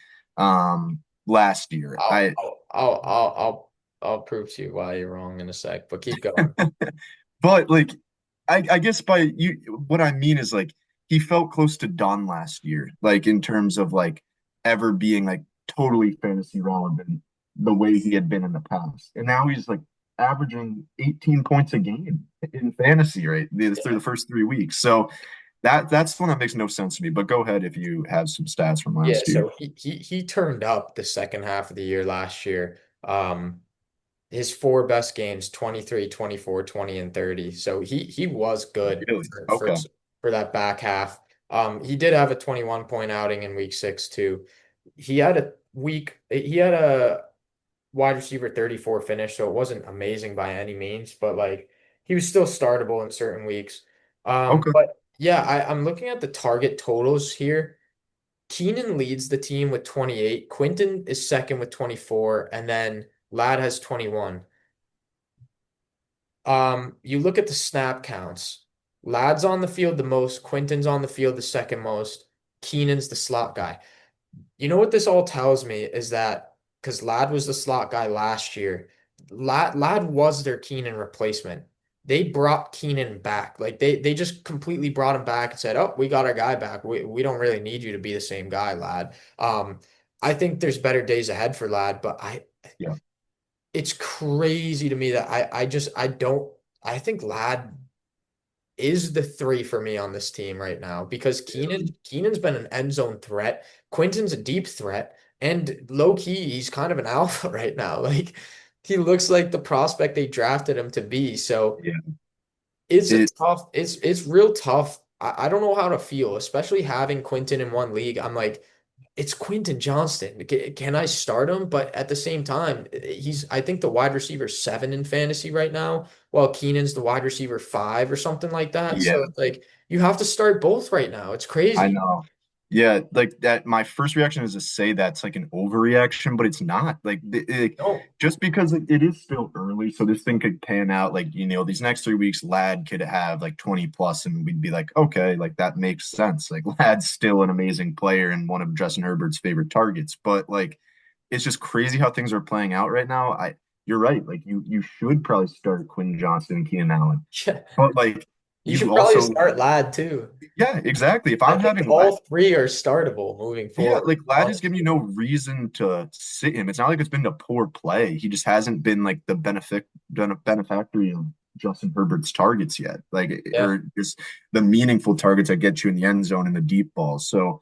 Speaker 2: Last year,
Speaker 1: I'll I'll I'll I'll I'll, I'll prove to you why you're wrong in a sec, but keep going.
Speaker 2: but like I guess by you, what I mean is like he felt close to done last year, like in terms of like ever being like totally fantasy relevant the way he had been in the past. And now he's like averaging 18 points a game in fantasy, right? Through
Speaker 1: Yeah.
Speaker 2: the first 3 weeks. So that's one that makes no sense to me. But go ahead if you have some stats from
Speaker 1: Yeah,
Speaker 2: last year.
Speaker 1: so he turned up the second half of the year last year. His four best games, 23, 24, 20, and 30. So he was good
Speaker 2: Really?
Speaker 1: for
Speaker 2: Okay.
Speaker 1: for that back half. He did have a 21 point outing in week six too. He had a wide receiver 34 finish, so it wasn't amazing by any means, but like he was still startable in certain weeks.
Speaker 2: Okay.
Speaker 1: But yeah, I'm looking at the target totals here. Keenan leads the team with 28. Quinton is second with 24, and then Ladd has 21. You look at the snap counts. Ladd's on the field the most, Quinton's on the field the second most, Keenan's the slot guy. You know what this all tells me is that because Ladd was the slot guy last year, Ladd was their Keenan replacement. They brought Keenan back. Like they just completely brought him back and said, "Oh, we got our guy back. We don't really need you to be the same guy, Ladd." I think there's better days ahead for Ladd, but I
Speaker 2: Yeah.
Speaker 1: it's crazy to me that I don't I think Ladd is the three for me on this team right now because
Speaker 2: Really?
Speaker 1: Keenan's been an end zone threat. Quinton's a deep threat, and low key, he's kind of an alpha right now. Like he looks like the prospect they drafted him to be. So
Speaker 2: Yeah.
Speaker 1: it's a
Speaker 2: It
Speaker 1: tough, it's real tough. I don't know how to feel, especially having Quinton in one league. I'm like, it's Quinton Johnston. Can I start him? But at the same time, I think the wide receiver seven in fantasy right now, while Keenan's the wide receiver five or something like that. So
Speaker 2: yeah.
Speaker 1: it's like you have to start both right now. It's
Speaker 2: I
Speaker 1: crazy.
Speaker 2: know. Yeah, like that. My first reaction is to say that's like an overreaction, but it's not. Like,
Speaker 1: No.
Speaker 2: just because it is still early, so this thing could pan out. Like, these next 3 weeks, Lad could have like 20 plus, and we'd be like, okay, like that makes sense. Like, Lad's still an amazing player and one of Justin Herbert's favorite targets. But like, it's just crazy how things are playing out right now. You're right. Like, you should probably start Quinn Johnson and Keenan Allen,
Speaker 1: Yeah.
Speaker 2: but like,
Speaker 1: You
Speaker 2: you
Speaker 1: should probably
Speaker 2: also,
Speaker 1: start Lad too.
Speaker 2: yeah, exactly. If
Speaker 1: I
Speaker 2: I'm
Speaker 1: think
Speaker 2: having Lad.
Speaker 1: all three are startable moving
Speaker 2: Yeah,
Speaker 1: forward,
Speaker 2: like Ladd has given you
Speaker 1: honestly.
Speaker 2: no reason to sit him. It's not like it's been a poor play. He just hasn't been like the benefactory of Justin Herbert's targets yet. Like
Speaker 1: Yeah.
Speaker 2: or just the meaningful targets that get you in the end zone and the deep balls. So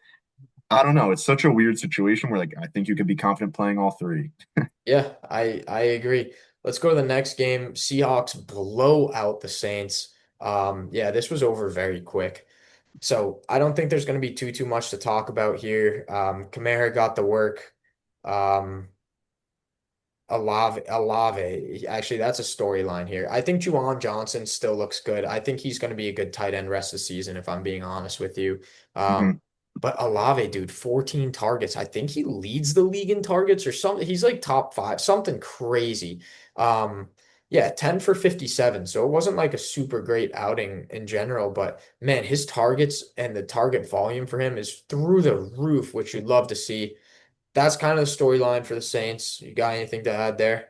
Speaker 2: I don't know. It's such a weird situation where like I think you could be confident playing all three.
Speaker 1: Yeah, I agree. Let's go to the next game. Seahawks blow out the Saints. Yeah, this was over very quick. So I don't think there's going to be too much to talk about here. Kamara got the work. Um, Alave. Actually, that's a storyline here. I think Juwan Johnson still looks good. I think he's going to be a good tight end rest of the season, if I'm being honest with you.
Speaker 2: Mhm.
Speaker 1: But Alave, dude, 14 targets. I think he leads the league in targets or something. He's like top five, something crazy. Yeah, 10 for 57. So it wasn't like a super great outing in general, but man, his targets and the target volume for him is through the roof, which you'd love to see. That's kind of the storyline for the Saints. You got anything to add there?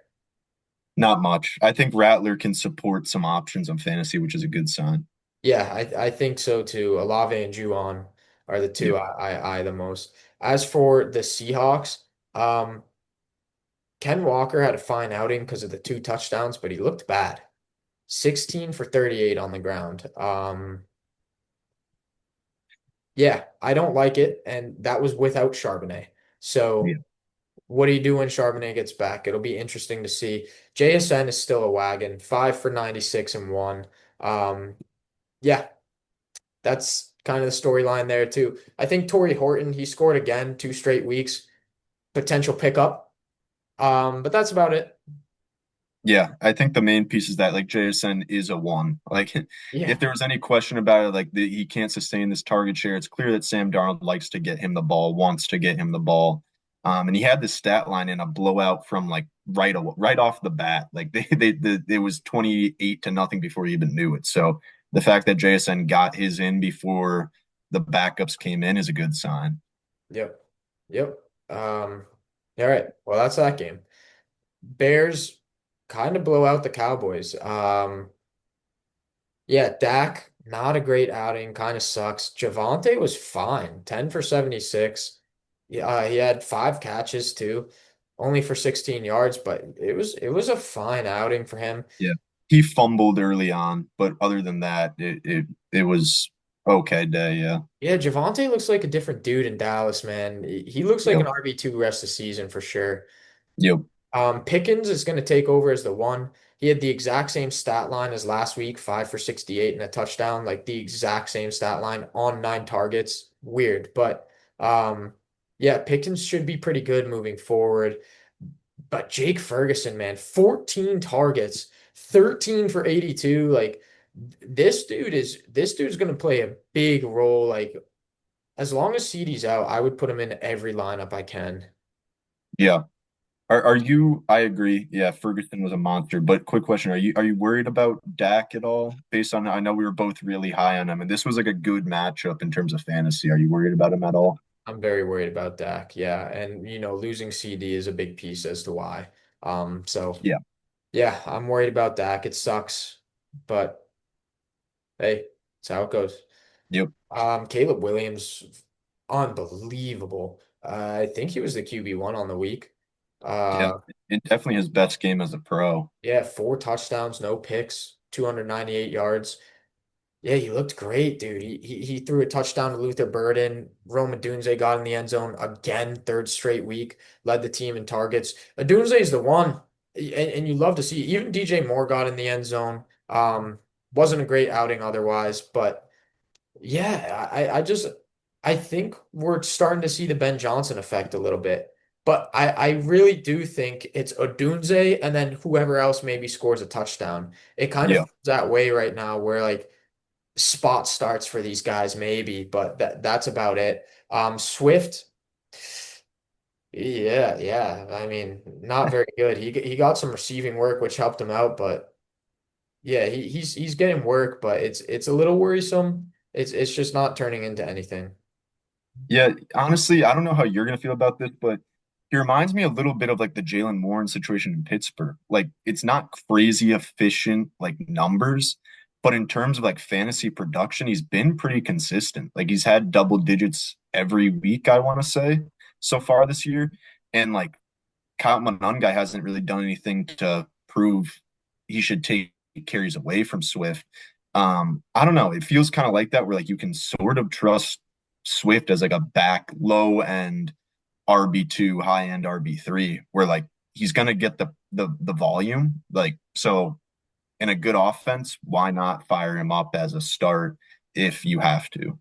Speaker 2: Not much. I think Rattler can support some options on fantasy, which is a good sign.
Speaker 1: Yeah, I think so too. Olave and Juwan are the
Speaker 2: Yeah.
Speaker 1: two I the most. As for the Seahawks, um, Ken Walker had a fine outing because of the two touchdowns, but he looked bad. 16 for 38 on the ground. Yeah, I don't like it, and that was without Charbonnet.
Speaker 2: Yeah.
Speaker 1: So what do you do when Charbonnet gets back? It'll be interesting to see. JSN is still a wagon, 5 for 96 and one. Um, yeah, that's kind of the storyline there too. I think Torrey Horton, he scored again 2 straight weeks, potential pickup. But that's about it.
Speaker 2: Yeah, I think the main piece is that like JSN is a one. Like
Speaker 1: Yeah.
Speaker 2: if there was any question about it, like he can't sustain this target share, it's clear that Sam Darnold likes to get him the ball, wants to get him the ball. And he had this stat line in a blowout from like right off the bat. Like it was 28-0 before he even knew it. So the fact that JSN got his in before the backups came in is a good sign.
Speaker 1: Yep. Yep. Um, all right. Well, that's that game. Bears kind of blow out the Cowboys. Yeah, Dak, not a great outing, kind of sucks. Javante was fine, 10 for 76. Yeah, he had 5 catches too, only for 16 yards, but it was a fine outing for him.
Speaker 2: Yeah. He fumbled early on, but other than that, it was okay day, yeah.
Speaker 1: Yeah, Javante looks like a different dude in Dallas, man. He looks like an
Speaker 2: Yep.
Speaker 1: RB2 rest of the season for sure.
Speaker 2: Yep.
Speaker 1: Pickens is going to take over as the one. He had the exact same stat line as last week, 5 for 68 and a touchdown, like the exact same stat line on 9 targets. Weird, but um, yeah, Pickens should be pretty good moving forward. But Jake Ferguson, man, 14 targets, 13 for 82. Like this dude's going to play a big role. Like as long as CD's out, I would put him in every lineup I can.
Speaker 2: Yeah. Are you I agree. Yeah, Ferguson was a monster. But quick question, are you worried about Dak at all? Based on I know we were both really high on him, and this was like a good matchup in terms of fantasy. Are you worried about him at all?
Speaker 1: I'm very worried about Dak. Yeah. And, losing CD is a big piece as to why. So
Speaker 2: Yeah.
Speaker 1: yeah, I'm worried about Dak. It sucks, but hey, it's how it goes.
Speaker 2: Yep.
Speaker 1: Caleb Williams, unbelievable. I think he was the QB1 on the week.
Speaker 2: Yeah.
Speaker 1: Uh,
Speaker 2: It definitely his best game as a pro.
Speaker 1: yeah, 4 touchdowns, no picks, 298 yards. Yeah, he looked great, dude. He threw a touchdown to Luther Burden. Rome Odunze got in the end zone again, third straight week, led the team in targets. Odunze is the one, and you love to see. Even DJ Moore got in the end zone. Wasn't a great outing otherwise, but yeah, I think we're starting to see the Ben Johnson effect a little bit. But I really do think it's Odunze and then whoever else maybe scores a touchdown. It kind of
Speaker 2: Yeah.
Speaker 1: feels that way right now where like spot starts for these guys, maybe, but that's about it. Swift, yeah. I mean, not very good. He got some receiving work, which helped him out, but yeah, he's getting work, but it's a little worrisome. It's just not turning into anything.
Speaker 2: Yeah, honestly, I don't know how you're gonna feel about this, but he reminds me a little bit of like the Jalen Warren situation in Pittsburgh. Like it's not crazy efficient like numbers, but in terms of like fantasy production, he's been pretty consistent. Like he's had double digits every week, I want to say, so far this year. And like Kyle Monangai hasn't really done anything to prove he should take carries away from Swift. I don't know. It feels kind of like that where like you can sort of trust Swift as like a back low end RB2, high end RB3, where like he's gonna get the volume. Like so in a good offense, why not fire him up as a start if you have to?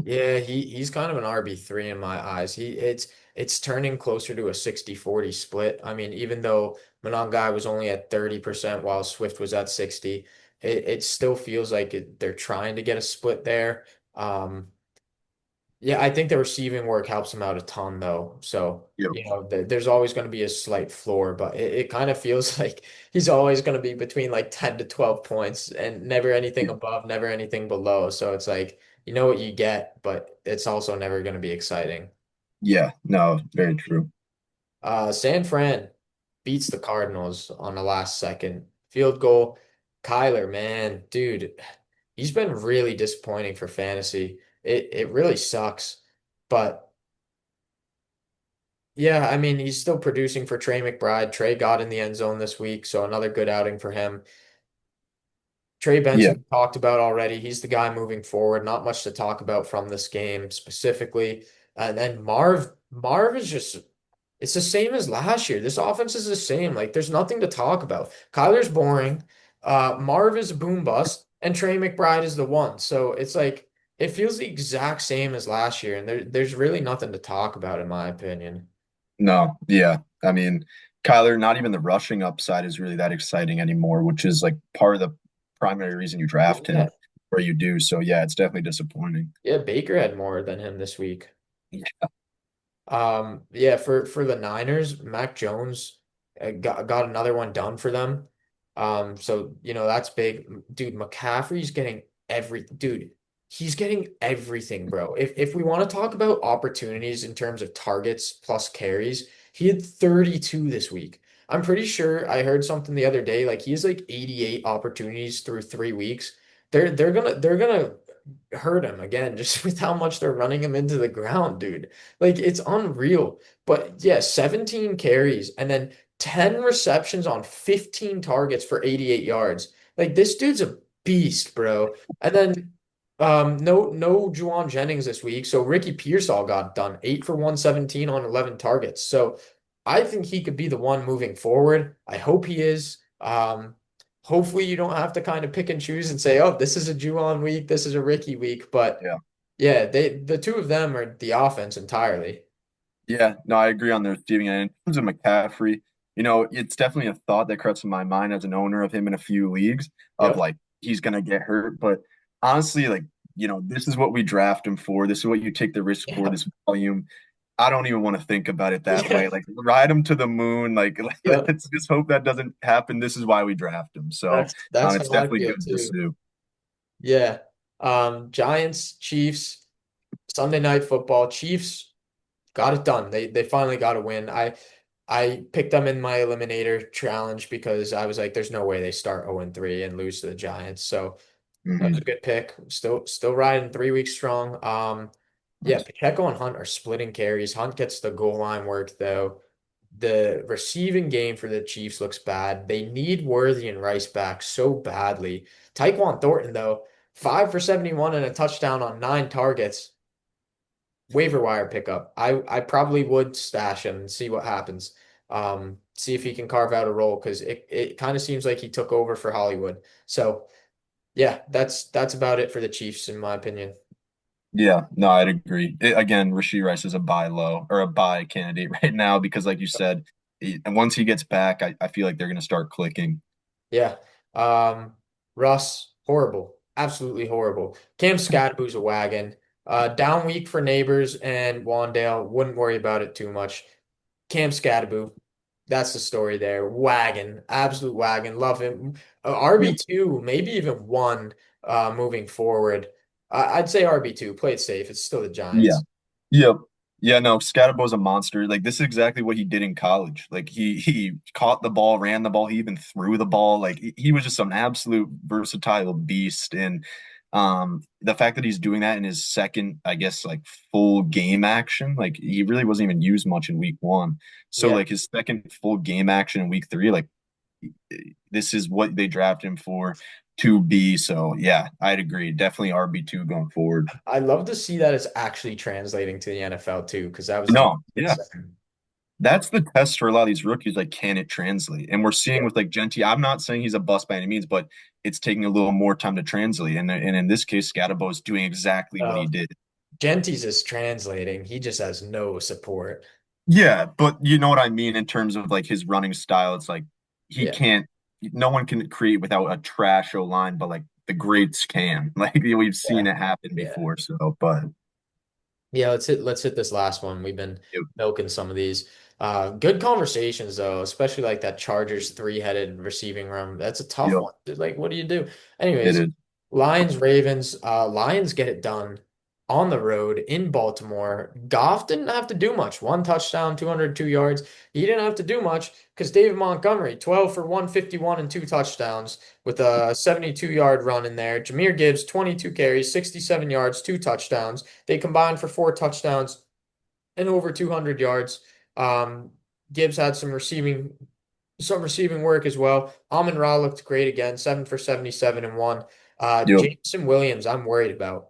Speaker 1: Yeah, he's kind of an RB3 in my eyes. It's turning closer to a 60-40 split. I mean, even though Monangai was only at 30% while Swift was at 60, it still feels like they're trying to get a split there. Um, yeah, I think the receiving work helps him out a ton though. So,
Speaker 2: Yep.
Speaker 1: there's always going to be a slight floor, but it kind of feels like he's always going to be between like 10 to 12 points and never anything
Speaker 2: Yeah.
Speaker 1: above, never anything below. So it's like, you know what you get, but it's also never going to be exciting.
Speaker 2: Yeah. No, very true.
Speaker 1: San Fran beats the Cardinals on the last second field goal. Kyler, man, dude, he's been really disappointing for fantasy. It really sucks. But yeah, I mean, he's still producing for Trey McBride. Trey got in the end zone this week, so another good outing for him. Trey
Speaker 2: Yeah.
Speaker 1: Benson talked about already. He's the guy moving forward. Not much to talk about from this game specifically. And then Marv is just It's the same as last year. This offense is the same. Like, there's nothing to talk about. Kyler's boring. Marv is a boom bust, and Trey McBride is the one. So it's like it feels the exact same as last year, and there's really nothing to talk about, in my opinion.
Speaker 2: No, yeah. I mean, Kyler, not even the rushing upside is really that exciting anymore, which is like part of the primary reason you draft
Speaker 1: Yeah,
Speaker 2: him where you do. So yeah, it's definitely disappointing.
Speaker 1: yeah. Baker had more than him this week.
Speaker 2: Yeah.
Speaker 1: Yeah, for the Niners, Mac Jones got another one done for them. So that's big. Dude, McCaffrey's getting dude, he's getting everything, bro. If we want to talk about opportunities in terms of targets plus carries, he had 32 this week. I'm pretty sure I heard something the other day, like he has like 88 opportunities through 3 weeks. They're gonna hurt him again just with how much they're running him into the ground, dude. Like it's unreal. But yeah, 17 carries and then 10 receptions on 15 targets for 88 yards. Like this dude's a beast, bro. And then no Juwan Jennings this week. So Ricky Pearsall got done 8 for 117 on 11 targets. So I think he could be the one moving forward. I hope he is. Hopefully you don't have to kind of pick and choose and say, oh, this is a Juwan week, this is a Ricky week. But
Speaker 2: Yeah.
Speaker 1: yeah, the two of them are the offense entirely.
Speaker 2: Yeah, no, I agree on the receiving end. In terms of McCaffrey, it's definitely a thought that crosses my mind as an owner of him in a few leagues of
Speaker 1: Yep.
Speaker 2: like he's gonna get hurt. But honestly, like, this is what we draft him for. This is what you take the risk for,
Speaker 1: Yeah.
Speaker 2: this volume. I don't even want to think about it that way.
Speaker 1: Yeah.
Speaker 2: Like ride him to the moon. Like
Speaker 1: Yep.
Speaker 2: let's just hope that doesn't happen. This is why we draft him. So
Speaker 1: That's
Speaker 2: it's
Speaker 1: how I
Speaker 2: definitely
Speaker 1: feel
Speaker 2: good to
Speaker 1: too.
Speaker 2: pursue.
Speaker 1: Yeah. Giants, Chiefs, Sunday night football. Chiefs got it done. They finally got a win. I picked them in my eliminator challenge because I was like, there's no way they start 0-3 and lose to the Giants. So that was a
Speaker 2: Hmm.
Speaker 1: good pick. Still riding 3 weeks strong. Yeah,
Speaker 2: Nice.
Speaker 1: Pacheco and Hunt are splitting carries. Hunt gets the goal line work though. The receiving game for the Chiefs looks bad. They need Worthy and Rice back so badly. Tyquan Thornton though, 5 for 71 and a touchdown on 9 targets. Waiver wire pickup. I probably would stash him and see what happens. See if he can carve out a role because it kind of seems like he took over for Hollywood. So yeah, that's about it for the Chiefs in my opinion.
Speaker 2: Yeah, no, I'd agree. Again, Rashee Rice is a buy low or a buy candidate right now because, like you said, and once he gets back, I feel like they're going to start clicking.
Speaker 1: Yeah. Russ, horrible. Absolutely horrible. Cam Skadboo's a wagon. Down week for Neighbors and Wandale. Wouldn't worry about it too much. Cam Skadaboo. That's the story there. Wagon. Absolute wagon. Love him.
Speaker 2: Yep.
Speaker 1: RB2, maybe even one moving forward. I'd say RB2. Play it safe. It's still the
Speaker 2: Yeah.
Speaker 1: Giants.
Speaker 2: Yep. Yeah, no, Scatterbo's a monster. Like this is exactly what he did in college. Like he caught the ball, ran the ball, he even threw the ball. Like he was just an absolute versatile beast. And the fact that he's doing that in his second, I guess, like full game action, like he really wasn't even used much in week one. So
Speaker 1: Yeah.
Speaker 2: like his second full game action in week three, like this is what they drafted him for to be. So yeah, I'd agree. Definitely RB2 going forward.
Speaker 1: I love to see that it's actually translating to the NFL too, because that was the
Speaker 2: No, yeah.
Speaker 1: concern.
Speaker 2: That's the test for a lot of these rookies. Like, can it translate? And we're seeing with like Genti. I'm not saying he's a bust by any means, but it's taking a little more time to translate. And in this case, Scatabo is doing exactly what he
Speaker 1: Oh,
Speaker 2: did.
Speaker 1: Gentis is translating. He just has no support.
Speaker 2: Yeah, but you know what I mean in terms of like his running style. It's like he
Speaker 1: Yeah.
Speaker 2: can't. No one can create without a trash O line, but like the greats can. Like we've
Speaker 1: Yeah.
Speaker 2: seen it happen
Speaker 1: Yeah.
Speaker 2: before. So, but
Speaker 1: Yeah, let's hit this last one. We've been
Speaker 2: it,
Speaker 1: milking some of these. Good conversations though, especially like that Chargers three-headed receiving room. That's a tough
Speaker 2: yep,
Speaker 1: one. Like, what do you do?
Speaker 2: it
Speaker 1: Anyways,
Speaker 2: is.
Speaker 1: Lions, Ravens. Lions get it done on the road in Baltimore. Goff didn't have to do much. One touchdown, 202 yards. He didn't have to do much because David Montgomery, 12 for 151 and 2 touchdowns with a 72-yard run in there. Jahmyr Gibbs, 22 carries, 67 yards, 2 touchdowns. They combined for 4 touchdowns and over 200 yards. Um, Gibbs had some receiving work as well. Amon Ra looked great again, 7 for 77 and one.
Speaker 2: Yep.
Speaker 1: Jameson Williams, I'm worried about.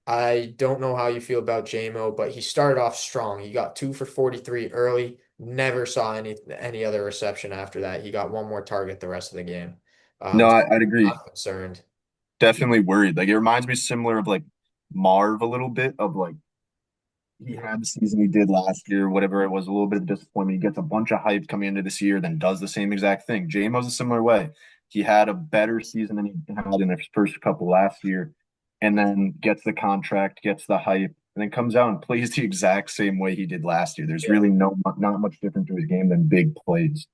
Speaker 1: I don't know how you feel about JMO, but he started off strong. He got 2 for 43 early. Never saw any other reception after that. He got one more target the rest of the game.
Speaker 2: No,
Speaker 1: So
Speaker 2: I'd agree.
Speaker 1: I'm concerned.
Speaker 2: Definitely worried. Like it reminds me similar of like Marv a little bit of like he had the season he did last year, whatever it was, a little bit of disappointment. He gets a bunch of hype coming into this year, then does the same exact thing. JMO's a similar way. He had a better season than he had in his first couple last year, and then gets the contract, gets the hype, and then comes out and plays the exact same way he did last year. There's
Speaker 1: Yeah.
Speaker 2: really not much different to his game than big plays.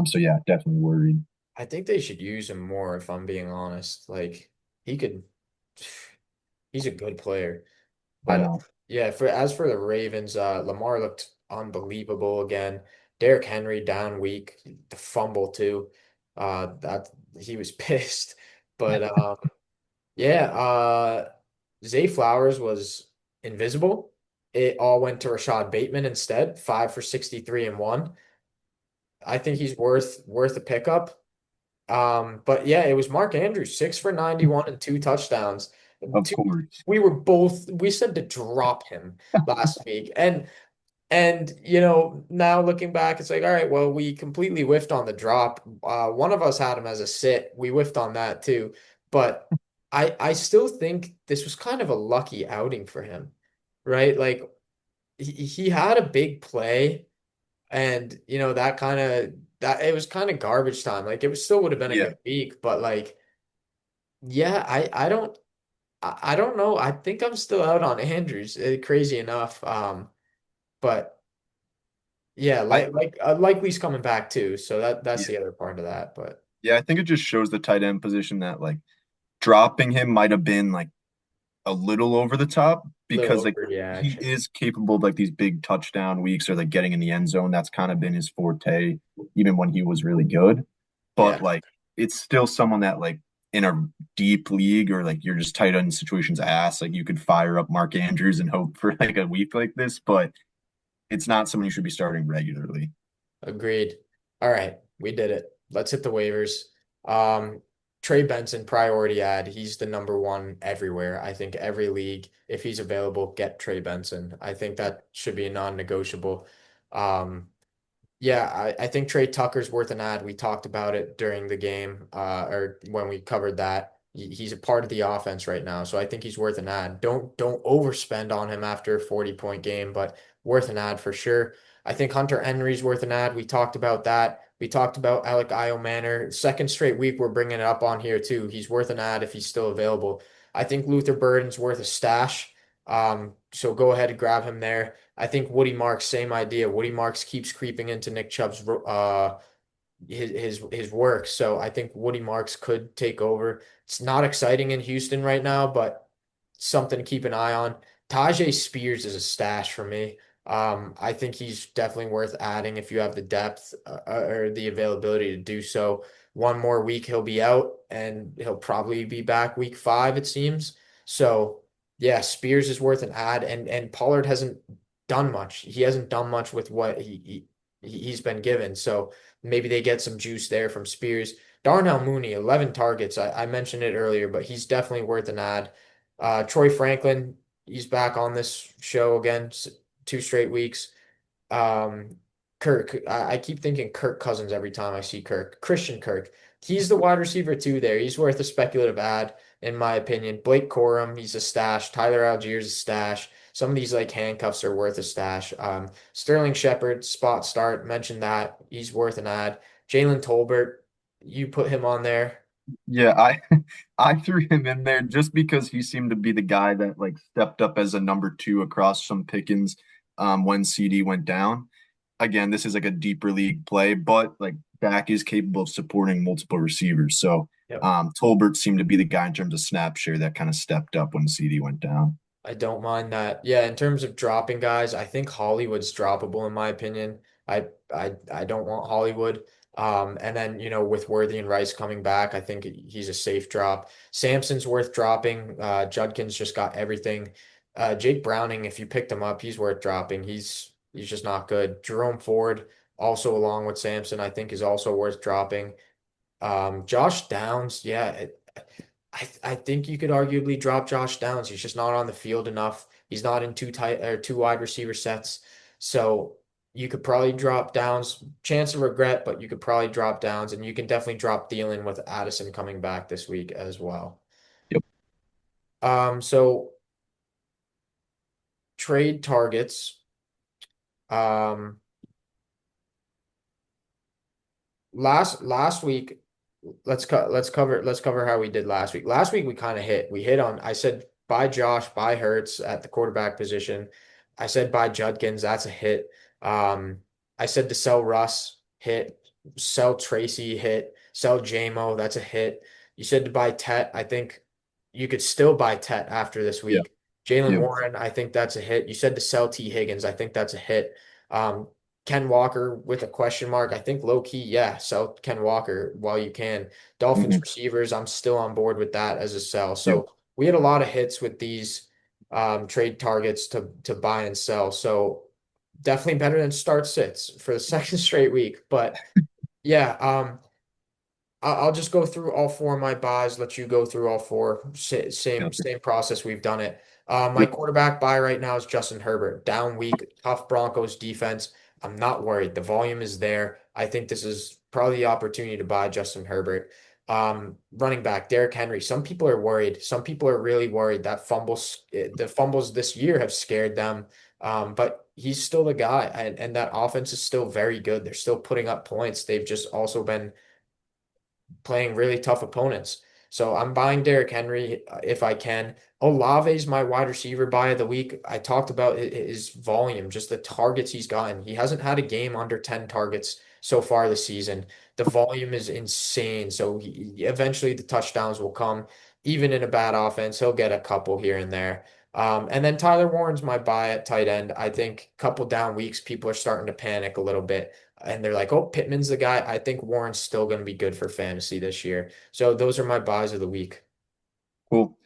Speaker 2: So yeah, definitely worried.
Speaker 1: I think they should use him more, if I'm being honest. Like he could, he's a good player.
Speaker 2: I
Speaker 1: But
Speaker 2: know.
Speaker 1: yeah, for as for the Ravens, Lamar looked unbelievable again. Derrick Henry down week, the fumble too. That he was pissed. But yeah, Zay Flowers was invisible. It all went to Rashad Bateman instead, 5 for 63 and one. I think he's worth a pickup. But yeah, it was Mark Andrews, 6 for 91 and two touchdowns.
Speaker 2: Of
Speaker 1: Two,
Speaker 2: course.
Speaker 1: we said to drop him last week. And now looking back, it's like, all right, well, we completely whiffed on the drop. One of us had him as a sit. We whiffed on that too. But I still think this was kind of a lucky outing for him, right? Like he had a big play and that it was kind of garbage time. Like it was still would have been a
Speaker 2: Yeah.
Speaker 1: good week, but like yeah, I don't know. I think I'm still out on Andrews, crazy enough. But yeah,
Speaker 2: I
Speaker 1: likely's coming back too. So that's
Speaker 2: yeah.
Speaker 1: the other part of that. But
Speaker 2: Yeah, I think it just shows the tight end position that like dropping him might have been like a little over the top
Speaker 1: little
Speaker 2: because like
Speaker 1: over, yeah,
Speaker 2: he
Speaker 1: actually.
Speaker 2: is capable of like these big touchdown weeks or like getting in the end zone. That's kind of been his forte, even when he was really good. But
Speaker 1: Yeah,
Speaker 2: like it's still someone that like in a deep league or like you're just tight end situations ass, like you could fire up Mark Andrews and hope for like a week like this, but it's not someone you should be starting regularly.
Speaker 1: agreed. All right, we did it. Let's hit the waivers. Um, Trey Benson, priority ad. He's the number one everywhere. I think every league, if he's available, get Trey Benson. I think that should be a non-negotiable. Um, Yeah, I think Trey Tucker's worth an ad. We talked about it during the game, or when we covered that. He's a part of the offense right now, so I think he's worth an ad. Don't overspend on him after a 40-point game, but worth an ad for sure. I think Hunter Henry's worth an ad. We talked about that. We talked about Alec Manor. Second straight week, we're bringing it up on here too. He's worth an ad if he's still available. I think Luther Burden's worth a stash. So go ahead and grab him there. I think Woody Marks, same idea. Woody Marks keeps creeping into Nick Chubb's his work. So I think Woody Marks could take over. It's not exciting in Houston right now, but something to keep an eye on. Tajay Spears is a stash for me. I think he's definitely worth adding if you have the depth or the availability to do so. One more week he'll be out, and he'll probably be back week 5, it seems. So yeah, Spears is worth an add, and Pollard hasn't done much. He hasn't done much with what he's been given. So maybe they get some juice there from Spears. Darnell Mooney, 11 targets. I mentioned it earlier, but he's definitely worth an ad. Troy Franklin, he's back on this show again, 2 straight weeks. Um, Kirk, I keep thinking Kirk Cousins every time I see Kirk. Christian Kirk. He's the wide receiver too there. He's worth a speculative ad, in my opinion. Blake Corum, he's a stash. Tyler Algiers a stash. Some of these like handcuffs are worth a stash. Sterling Shepard, spot start, mentioned that. He's worth an ad. Jalen Tolbert, you put him on there.
Speaker 2: Yeah, I threw him in there just because he seemed to be the guy that like stepped up as a number two across from Pickens when CD went down. Again, this is like a deeper league play, but like Dak is capable of supporting multiple receivers. So
Speaker 1: Yep.
Speaker 2: Tolbert seemed to be the guy in terms of snap share that kind of stepped up when CD went down.
Speaker 1: I don't mind that. Yeah, in terms of dropping guys, I think Hollywood's droppable in my opinion. I don't want Hollywood. And then, with Worthy and Rice coming back, I think he's a safe drop. Sampson's worth dropping. Judkins just got everything. Jake Browning, if you picked him up, he's worth dropping. He's just not good. Jerome Ford, also along with Sampson, I think is also worth dropping. Josh Downs, yeah, I think you could arguably drop Josh Downs. He's just not on the field enough. He's not in two tight or two wide receiver sets. So You could probably drop downs, chance of regret, but you could probably drop downs, and you can definitely drop Thielen with Addison coming back this week as well.
Speaker 2: Yep.
Speaker 1: So trade targets. Um, last week, let's cover how we did last week. Last week we kind of hit. We hit on I said buy Josh, buy Hurts at the quarterback position. I said buy Judkins, that's a hit. Um, I said to sell Russ, hit, sell Tracy, hit, sell JMO, that's a hit. You said to buy Tet. I think you could still buy Tet after this
Speaker 2: Yeah.
Speaker 1: week. Jalen
Speaker 2: Yep.
Speaker 1: Warren, I think that's a hit. You said to sell T. Higgins, I think that's a hit. Um, Ken Walker with a question mark. I think low key, yeah, sell Ken Walker while you can. Dolphins
Speaker 2: Hmm.
Speaker 1: receivers, I'm still on board with that as a sell.
Speaker 2: Yep.
Speaker 1: So we had a lot of hits with these trade targets to buy and sell. So definitely better than start sits for the second straight week. But yeah, I'll just go through all four of my buys, let you go through all four.
Speaker 2: Gotcha.
Speaker 1: Same process we've done it. My
Speaker 2: Yep.
Speaker 1: quarterback buy right now is Justin Herbert. Down week, tough Broncos defense. I'm not worried. The volume is there. I think this is probably the opportunity to buy Justin Herbert. Running back, Derrick Henry. Some people are worried. Some people are really worried that the fumbles this year have scared them. But he's still the guy, and that offense is still very good. They're still putting up points. They've just also been playing really tough opponents. So I'm buying Derrick Henry if I can. Olave's my wide receiver buy of the week. I talked about his volume, just the targets he's gotten. He hasn't had a game under 10 targets so far this season. The volume is insane. So eventually the touchdowns will come. Even in a bad offense, he'll get a couple here and there. And then Tyler Warren's my buy at tight end. I think couple down weeks, people are starting to panic a little bit and they're like, oh, Pittman's the guy. I think Warren's still going to be good for fantasy this year. So those are my buys of the week.
Speaker 2: Cool.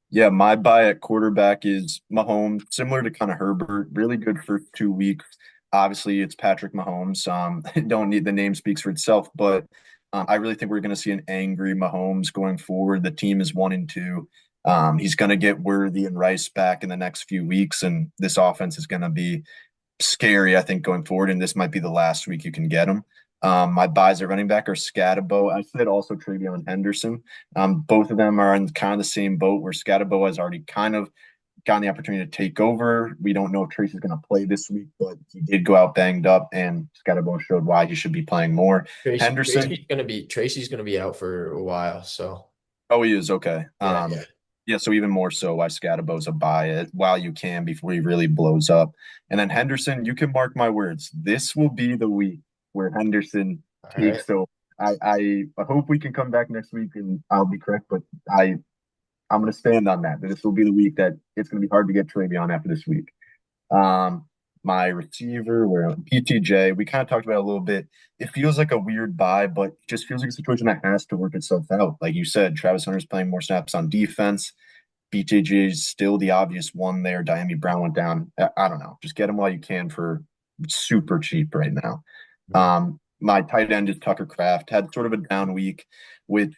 Speaker 2: Yeah, my buy at quarterback is Mahomes, similar to kind of Herbert, really good for 2 weeks. Obviously, it's Patrick Mahomes. Don't need the name speaks for itself, but I really think we're going to see an angry Mahomes going forward. The team is 1-2. He's going to get Worthy and Rice back in the next few weeks, and this offense is going to be scary, I think, going forward. And this might be the last week you can get him. My buys at running back are Scatabo. I said also Travion Henderson. Both of them are in kind of the same boat where Scatabo has already kind of gotten the opportunity to take over. We don't know if Tracy's going to play this week, but he did go out banged up, and Scatabo showed why he should be playing more. Henderson,
Speaker 1: Tracy's gonna be out for a while. So
Speaker 2: oh, he is okay.
Speaker 1: yeah.
Speaker 2: Yeah, so even more so why Scatabo's a buy it while you can before he really blows up. And then Henderson, you can mark my words. This will be the week where Henderson
Speaker 1: All right.
Speaker 2: takes over. I hope we can come back next week and I'll be correct, but I'm gonna stand on that. That this will be the week that it's gonna be hard to get Travion after this week. Um, my receiver, where PTJ, we kind of talked about it a little bit. It feels like a weird buy, but it just feels like a situation that has to work itself out. Like you said, Travis Hunter's playing more snaps on defense. BTJ is still the obvious one there. Diami Brown went down. I don't know. Just get him while you can for super cheap right now. My tight end is Tucker Kraft. Had sort of a down week, which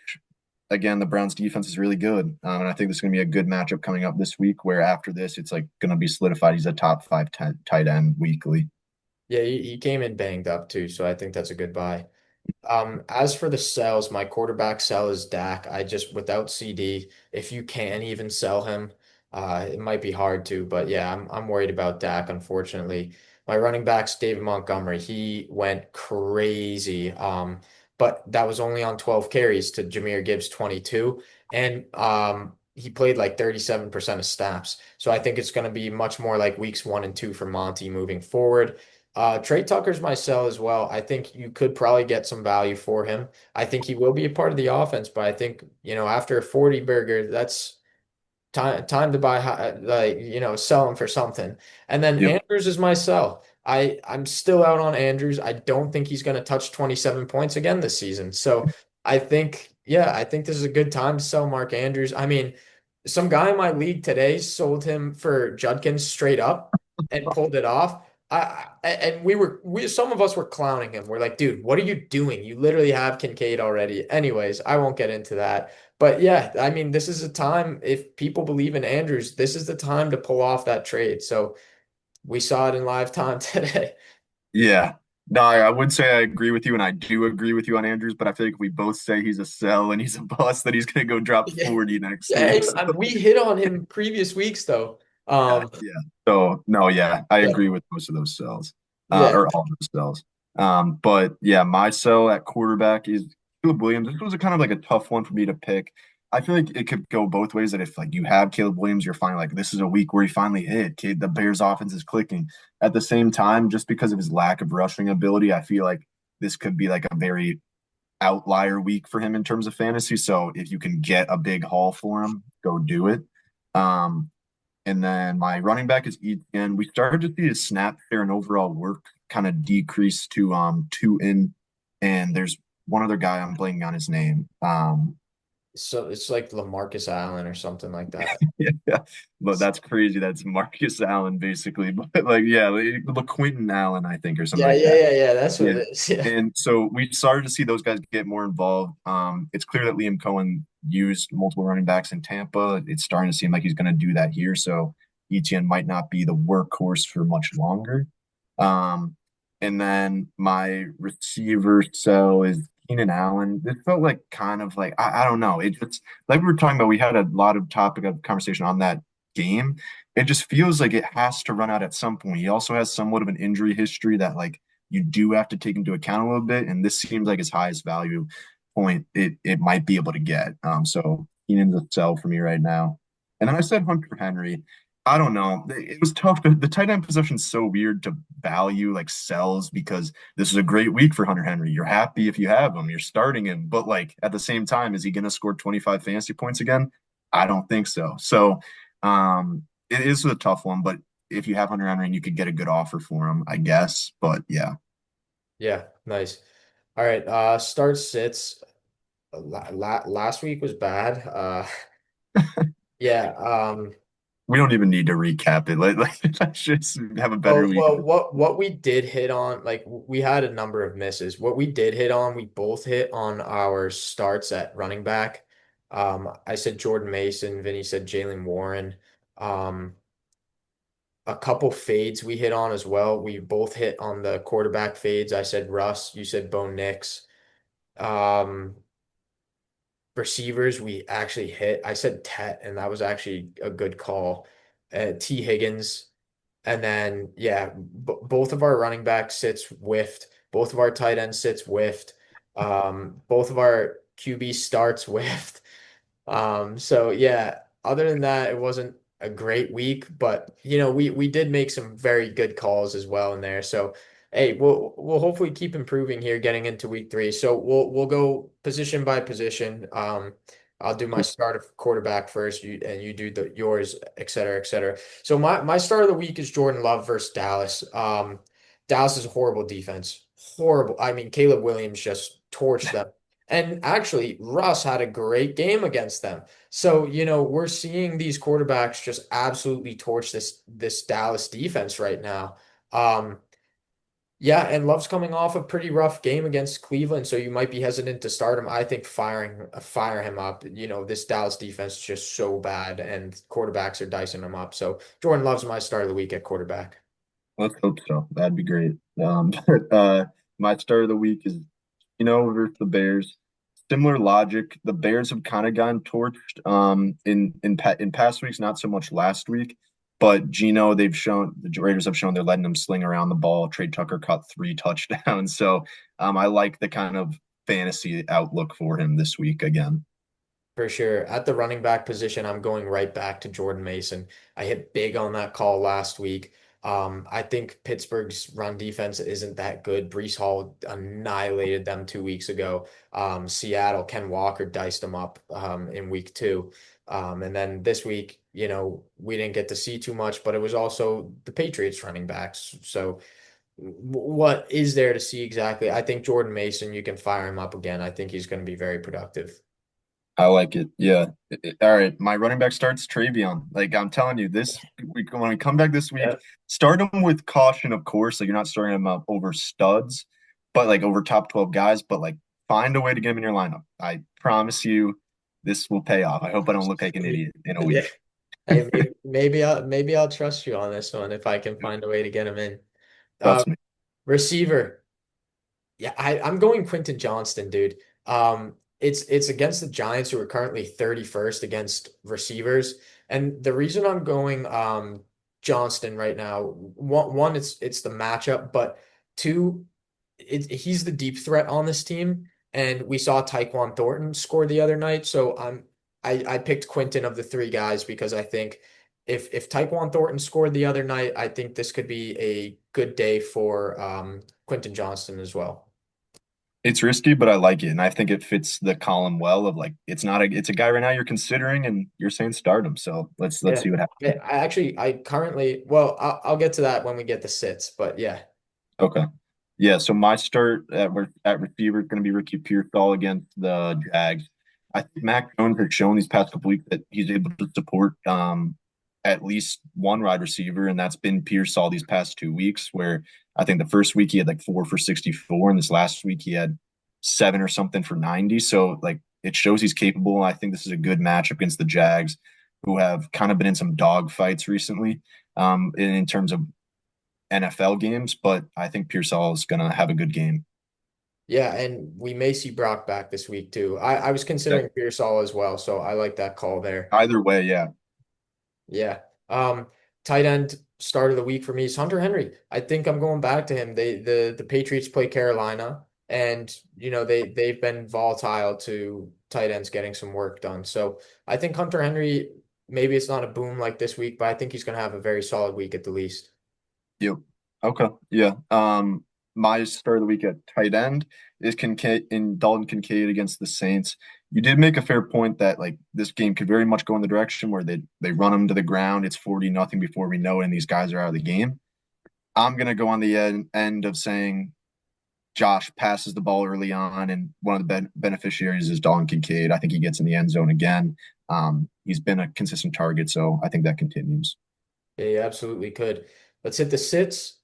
Speaker 2: again, the Browns defense is really good. And I think this is going to be a good matchup coming up this week where after this, it's like going to be solidified. He's a top five tight end weekly.
Speaker 1: Yeah, he came in banged up too, so I think that's a good buy. As for the sells, my quarterback sell is Dak. I just without CD, if you can even sell him, it might be hard to, but yeah, I'm worried about Dak, unfortunately. My running back's David Montgomery. He went crazy. But that was only on 12 carries to Jahmyr Gibbs 22. And he played like 37% of snaps. So I think it's going to be much more like weeks 1 and 2 for Monty moving forward. Trey Tucker's my sell as well. I think you could probably get some value for him. I think he will be a part of the offense, but I think, after a 40 burger, that's time to buy like, sell him for something. And then
Speaker 2: Yep.
Speaker 1: Andrews is my sell. I'm still out on Andrews. I don't think he's going to touch 27 points again this season. So I think this is a good time to sell Mark Andrews. I mean, some guy in my league today sold him for Judkins straight up and pulled it off. And some of us were clowning him. We're like, dude, what are you doing? You literally have Kincaid already. Anyways, I won't get into that. But yeah, I mean, this is a time, if people believe in Andrews, this is the time to pull off that trade. So we saw it in live time today.
Speaker 2: Yeah. No, I would say I agree with you, and I do agree with you on Andrews, but I feel like if we both say he's a sell and he's a bust, then he's going to go drop
Speaker 1: Yeah,
Speaker 2: 40 next
Speaker 1: yeah.
Speaker 2: week. So,
Speaker 1: We hit on him previous weeks though.
Speaker 2: yeah, yeah. So, no, yeah, I
Speaker 1: Yeah,
Speaker 2: agree with most of those sells,
Speaker 1: yeah.
Speaker 2: or all of those sells. But yeah, my sell at quarterback is Caleb Williams. This was a kind of like a tough one for me to pick. I feel like it could go both ways. That if like you have Caleb Williams, you're finally like this is a week where he finally hit. The Bears offense is clicking. At the same time, just because of his lack of rushing ability, I feel like this could be like a very outlier week for him in terms of fantasy. So if you can get a big haul for him, go do it. Um, and then my running back is Etienne. We started to see his snap share and overall work kind of decrease to two in, and there's one other guy I'm blanking on his name.
Speaker 1: So it's like LaMarcus Allen or something like that.
Speaker 2: Yeah, but that's crazy. That's Marcus Allen basically, but like like Quentin Allen, I think, or something
Speaker 1: Yeah,
Speaker 2: like
Speaker 1: yeah,
Speaker 2: that.
Speaker 1: yeah, yeah. That's what
Speaker 2: Yeah.
Speaker 1: it is. Yeah.
Speaker 2: And so we started to see those guys get more involved. It's clear that Liam Cohen used multiple running backs in Tampa. It's starting to seem like he's going to do that here. So Etienne might not be the workhorse for much longer. Um, and then my receiver cell is Keenan Allen. This felt like kind of like I don't know. It just like we were talking about. We had a lot of topic of conversation on that game. It just feels like it has to run out at some point. He also has somewhat of an injury history that like you do have to take into account a little bit. And this seems like his highest value point it might be able to get. So Keenan's a sell for me right now. And then I said Hunter Henry. I don't know. It was tough. The tight end position is so weird to value like sells because this is a great week for Hunter Henry. You're happy if you have him, you're starting him, but like at the same time, is he going to score 25 fantasy points again? I don't think so. So it is a tough one, but if you have Hunter Henry, you could get a good offer for him, I guess. But yeah,
Speaker 1: Yeah, nice. All right. Start sits. Last week was bad. Yeah.
Speaker 2: we don't even need to recap it. Let's just have a better week.
Speaker 1: What we did hit on, like we had a number of misses. What we did hit on, we both hit on our starts at running back. I said Jordan Mason, Vinny said Jalen Warren. Um, a couple fades we hit on as well. We both hit on the quarterback fades. I said Russ, you said Bo Nix. Um, Receivers, we actually hit. I said Tet, and that was actually a good call. T. Higgins. And then, yeah, b both of our running back sits whiffed. Both of our tight end sits whiffed. Both of our QB starts whiffed. So yeah, other than that, it wasn't a great week, but we did make some very good calls as well in there. So hey, we'll hopefully keep improving here getting into week three. So we'll go position by position. I'll do my start of quarterback first, you do yours, et cetera, et cetera. So my start of the week is Jordan Love versus Dallas. Dallas is a horrible defense. Horrible. I mean, Caleb Williams just torched them. And actually, Russ had a great game against them. So, we're seeing these quarterbacks just absolutely torch this Dallas defense right now. Um, yeah, and Love's coming off a pretty rough game against Cleveland, so you might be hesitant to start him. I think fire him up. This Dallas defense is just so bad, and quarterbacks are dicing him up. So Jordan Love's my start of the week at quarterback.
Speaker 2: Let's hope so. That'd be great. But my start of the week is, versus the Bears. Similar logic. The Bears have kind of gotten torched in past weeks, not so much last week. But Gino, the Raiders have shown they're letting them sling around the ball. Trey Tucker caught 3 touchdowns. So I like the kind of fantasy outlook for him this week again.
Speaker 1: For sure. At the running back position, I'm going right back to Jordan Mason. I hit big on that call last week. I think Pittsburgh's run defense isn't that good. Brees Hall annihilated them 2 weeks ago. Seattle, Ken Walker diced them up in week two. And then this week, we didn't get to see too much, but it was also the Patriots running backs. So what is there to see exactly? I think Jordan Mason, you can fire him up again. I think he's going to be very productive.
Speaker 2: I like it. Yeah. All right. My running back starts Travion. Like I'm telling you, this week when we come back this week,
Speaker 1: Yeah.
Speaker 2: start him with caution, of course. Like you're not starting him up over studs, but like over top 12 guys, but like find a way to get him in your lineup. I promise you this will pay off. I hope I don't look like an idiot in a
Speaker 1: Yeah.
Speaker 2: week.
Speaker 1: Hey, maybe I'll trust you on this one if I can find a way to get him in. Uh,
Speaker 2: Trust me.
Speaker 1: Receiver. Yeah, I'm going Quentin Johnston, dude. It's against the Giants who are currently 31st against receivers. And the reason I'm going Johnston right now, one it's the matchup, but two, he's the deep threat on this team. And we saw Tyquan Thornton score the other night. So I picked Quentin of the three guys because I think if Tyquan Thornton scored the other night, I think this could be a good day for Quentin Johnston as well.
Speaker 2: It's risky, but I like it, and I think it fits the column well. Of like, it's a guy right now you're considering, and you're saying start him. So let's
Speaker 1: Yeah.
Speaker 2: see what happens.
Speaker 1: I currently, well, I'll get to that when we get the sits, but yeah.
Speaker 2: Okay. Yeah, so my start at receiver is going to be Ricky Pearsall against the Jags. I think Mac Jones has shown these past couple weeks that he's able to support at least one wide receiver, and that's been Pearsall these past 2 weeks. Where I think the first week he had like 4 for 64, and this last week he had seven or something for 90. So like it shows he's capable. I think this is a good matchup against the Jags, who have kind of been in some dog fights recently in terms of NFL games, but I think Pearsall is going to have a good game.
Speaker 1: Yeah, and we may see Brock back this week too. I was
Speaker 2: Yeah.
Speaker 1: considering Pearsall as well, so I like that call there.
Speaker 2: Either way, yeah.
Speaker 1: Yeah. Tight end start of the week for me is Hunter Henry. I think I'm going back to him. The Patriots play Carolina, and they've been volatile to tight ends getting some work done. So I think Hunter Henry, maybe it's not a boom like this week, but I think he's going to have a very solid week at the least.
Speaker 2: Yep. Okay. Yeah. My start of the week at tight end is Kincaid in Dalton Kincaid against the Saints. You did make a fair point that like this game could very much go in the direction where they run him to the ground. It's 40-0 before we know it, and these guys are out of the game. I'm gonna go on the end of saying Josh passes the ball early on, and one of the beneficiaries is Dalton Kincaid. I think he gets in the end zone again. He's been a consistent target, so I think that continues.
Speaker 1: Yeah, you absolutely could. Let's hit the sits.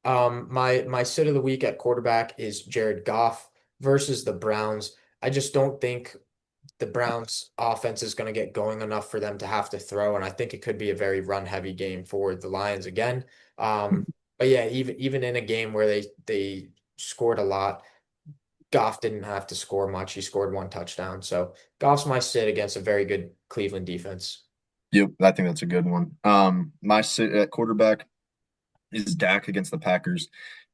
Speaker 1: My sit of the week at quarterback is Jared Goff versus the Browns. I just don't think the Browns offense is going to get going enough for them to have to throw, and I think it could be a very run heavy game for the Lions again. But yeah, even in a game where they scored a lot, Goff didn't have to score much. He scored one touchdown. So Goff's my sit against a very good Cleveland defense.
Speaker 2: Yep, I think that's a good one. My sit at quarterback is Dak against the Packers.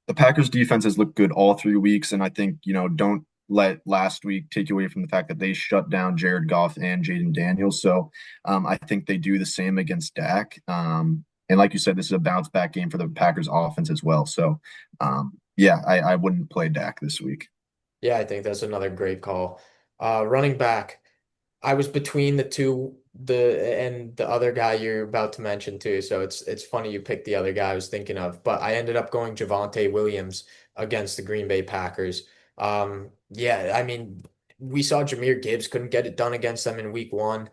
Speaker 2: The Packers defense has looked good all 3 weeks, and I think, don't let last week take away from the fact that they shut down Jared Goff and Jaden Daniels. So I think they do the same against Dak. And like you said, this is a bounce back game for the Packers offense as well. So yeah, I wouldn't play Dak this week.
Speaker 1: Yeah, I think that's another great call. Running back. I was between the two, the other guy you're about to mention too. So it's funny you picked the other guy I was thinking of, but I ended up going Javonte Williams against the Green Bay Packers. Yeah, I mean, we saw Jahmyr Gibbs couldn't get it done against them in week one.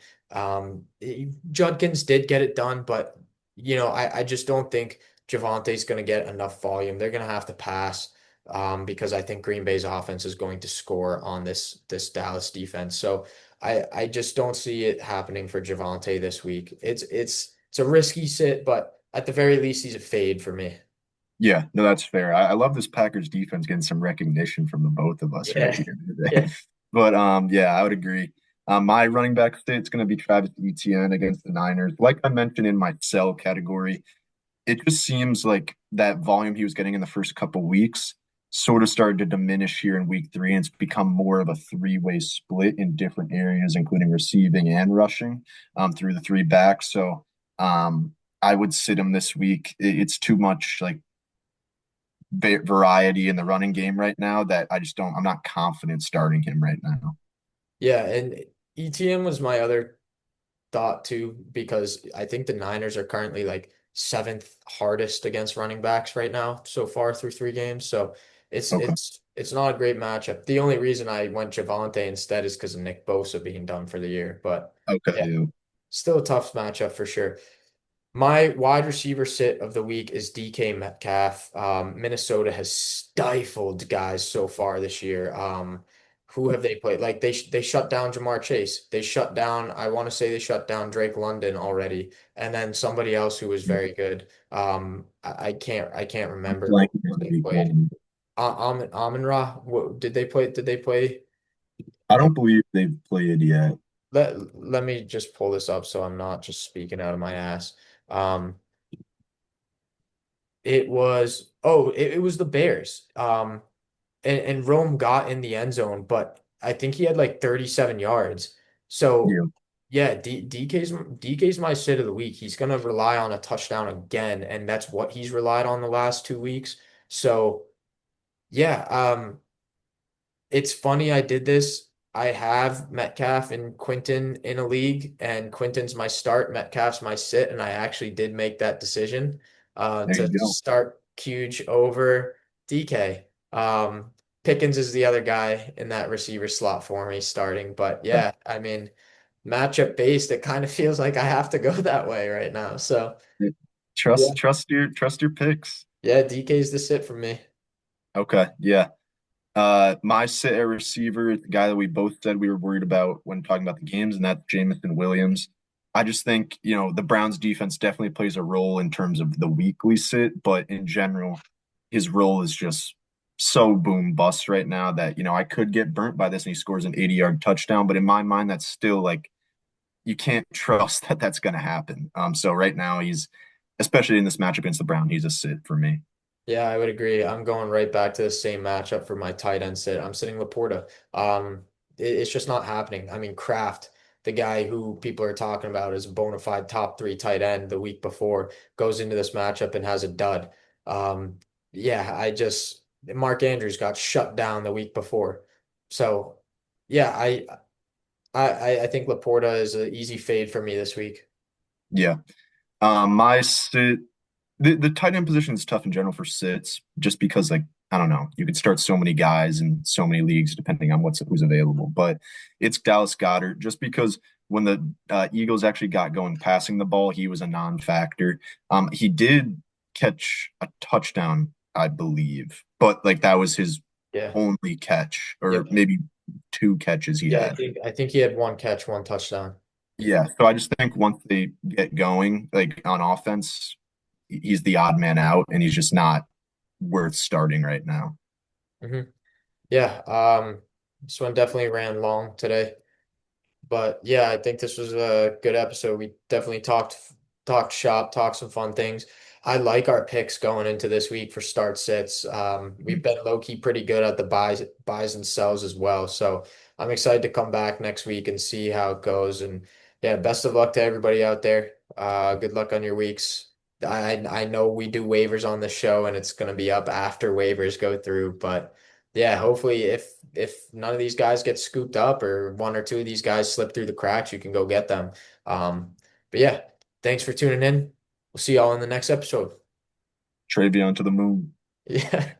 Speaker 1: Judkins did get it done, but I just don't think Javonte's going to get enough volume. They're going to have to pass. Because I think Green Bay's offense is going to score on this Dallas defense. So I just don't see it happening for Javonte this week. It's a risky sit, but at the very least, he's a fade for me.
Speaker 2: Yeah, no, that's fair. I love this Packers defense getting some recognition from the both of us right
Speaker 1: Yeah.
Speaker 2: here today.
Speaker 1: Yeah.
Speaker 2: But yeah, I would agree. My running back state's going to be Travis Etienne against the Niners. Like I mentioned in my sell category, it just seems like that volume he was getting in the first couple weeks sort of started to diminish here in week three, and it's become more of a three-way split in different areas, including receiving and rushing through the three backs. So I would sit him this week. It's too much like variety in the running game right now that I'm not confident starting him right now.
Speaker 1: Yeah, and ETN was my other thought too, because I think the Niners are currently like seventh hardest against running backs right now so far through three games. So it's
Speaker 2: Okay.
Speaker 1: it's it's not a great matchup. The only reason I went Javonte instead is because of Nick Bosa being done for the year. But
Speaker 2: Okay.
Speaker 1: yeah,
Speaker 2: Yeah.
Speaker 1: still a tough matchup for sure. My wide receiver sit of the week is DK Metcalf. Minnesota has stifled guys so far this year. who have they played? Like they shut down Jamar Chase. They shut down, I want to say they shut down Drake London already, and then somebody else who was very good. I can't
Speaker 2: I'm
Speaker 1: remember who
Speaker 2: blanking on
Speaker 1: they
Speaker 2: week
Speaker 1: played.
Speaker 2: one.
Speaker 1: Amon-Ra, what did they play? Did they play?
Speaker 2: I don't believe they've played yet.
Speaker 1: Let me just pull this up so I'm not just speaking out of my ass. Um, it was the Bears. And Rome got in the end zone, but I think he had like 37 yards. So
Speaker 2: Yeah,
Speaker 1: yeah, DK's my sit of the week. He's gonna rely on a touchdown again, and that's what he's relied on the last 2 weeks. So yeah, it's funny I did this. I have Metcalf and Quinton in a league, and Quinton's my start, Metcalf's my sit, and I actually did make that decision
Speaker 2: there
Speaker 1: to
Speaker 2: you go.
Speaker 1: start Huge over DK. Pickens is the other guy in that receiver slot for me starting, but yeah, I mean, matchup based, it kind of feels like I have to go that way right now. So
Speaker 2: Yeah.
Speaker 1: yeah,
Speaker 2: Trust your picks.
Speaker 1: yeah, DK's the sit for me.
Speaker 2: Okay, yeah. My sit at receiver, the guy that we both said we were worried about when talking about the games, and that's Jamison Williams. I just think, the Browns defense definitely plays a role in terms of the weekly sit, but in general, his role is just so boom bust right now that, I could get burnt by this and he scores an 80-yard touchdown, but in my mind, that's still like you can't trust that that's going to happen. So right now especially in this matchup against the Brown, he's a sit for me.
Speaker 1: Yeah, I would agree. I'm going right back to the same matchup for my tight end sit. I'm sitting Laporta. It's just not happening. I mean, Kraft, the guy who people are talking about as a bona fide top three tight end the week before, goes into this matchup and has a dud. Um, yeah, Mark Andrews got shut down the week before. So yeah, I think Laporta is an easy fade for me this week.
Speaker 2: Yeah. My sit the tight end position is tough in general for sits, just because like I don't know, you could start so many guys in so many leagues depending on who's available. But it's Dallas Goedert, just because when the Eagles actually got going passing the ball, he was a non-factor. He did catch a touchdown, I believe, but like that was his
Speaker 1: Yeah.
Speaker 2: only catch, or
Speaker 1: Yep.
Speaker 2: maybe two catches he
Speaker 1: Yeah,
Speaker 2: had.
Speaker 1: I think he had one catch, one touchdown.
Speaker 2: Yeah, so I just think once they get going, like on offense, he's the odd man out, and he's just not worth starting right now.
Speaker 1: hmm Yeah, this one definitely ran long today, but yeah, I think this was a good episode. We definitely talked shop, talked some fun things. I like our picks going into this week for start sits. We've been low key pretty good at the buys and sells as well. So I'm excited to come back next week and see how it goes. And yeah, best of luck to everybody out there. Good luck on your weeks. I know we do waivers on the show and it's going to be up after waivers go through, but yeah, hopefully if none of these guys get scooped up or one or two of these guys slip through the cracks, you can go get them. But yeah, thanks for tuning in. We'll see y'all in the next episode.
Speaker 2: Travion to the moon.
Speaker 1: Yeah.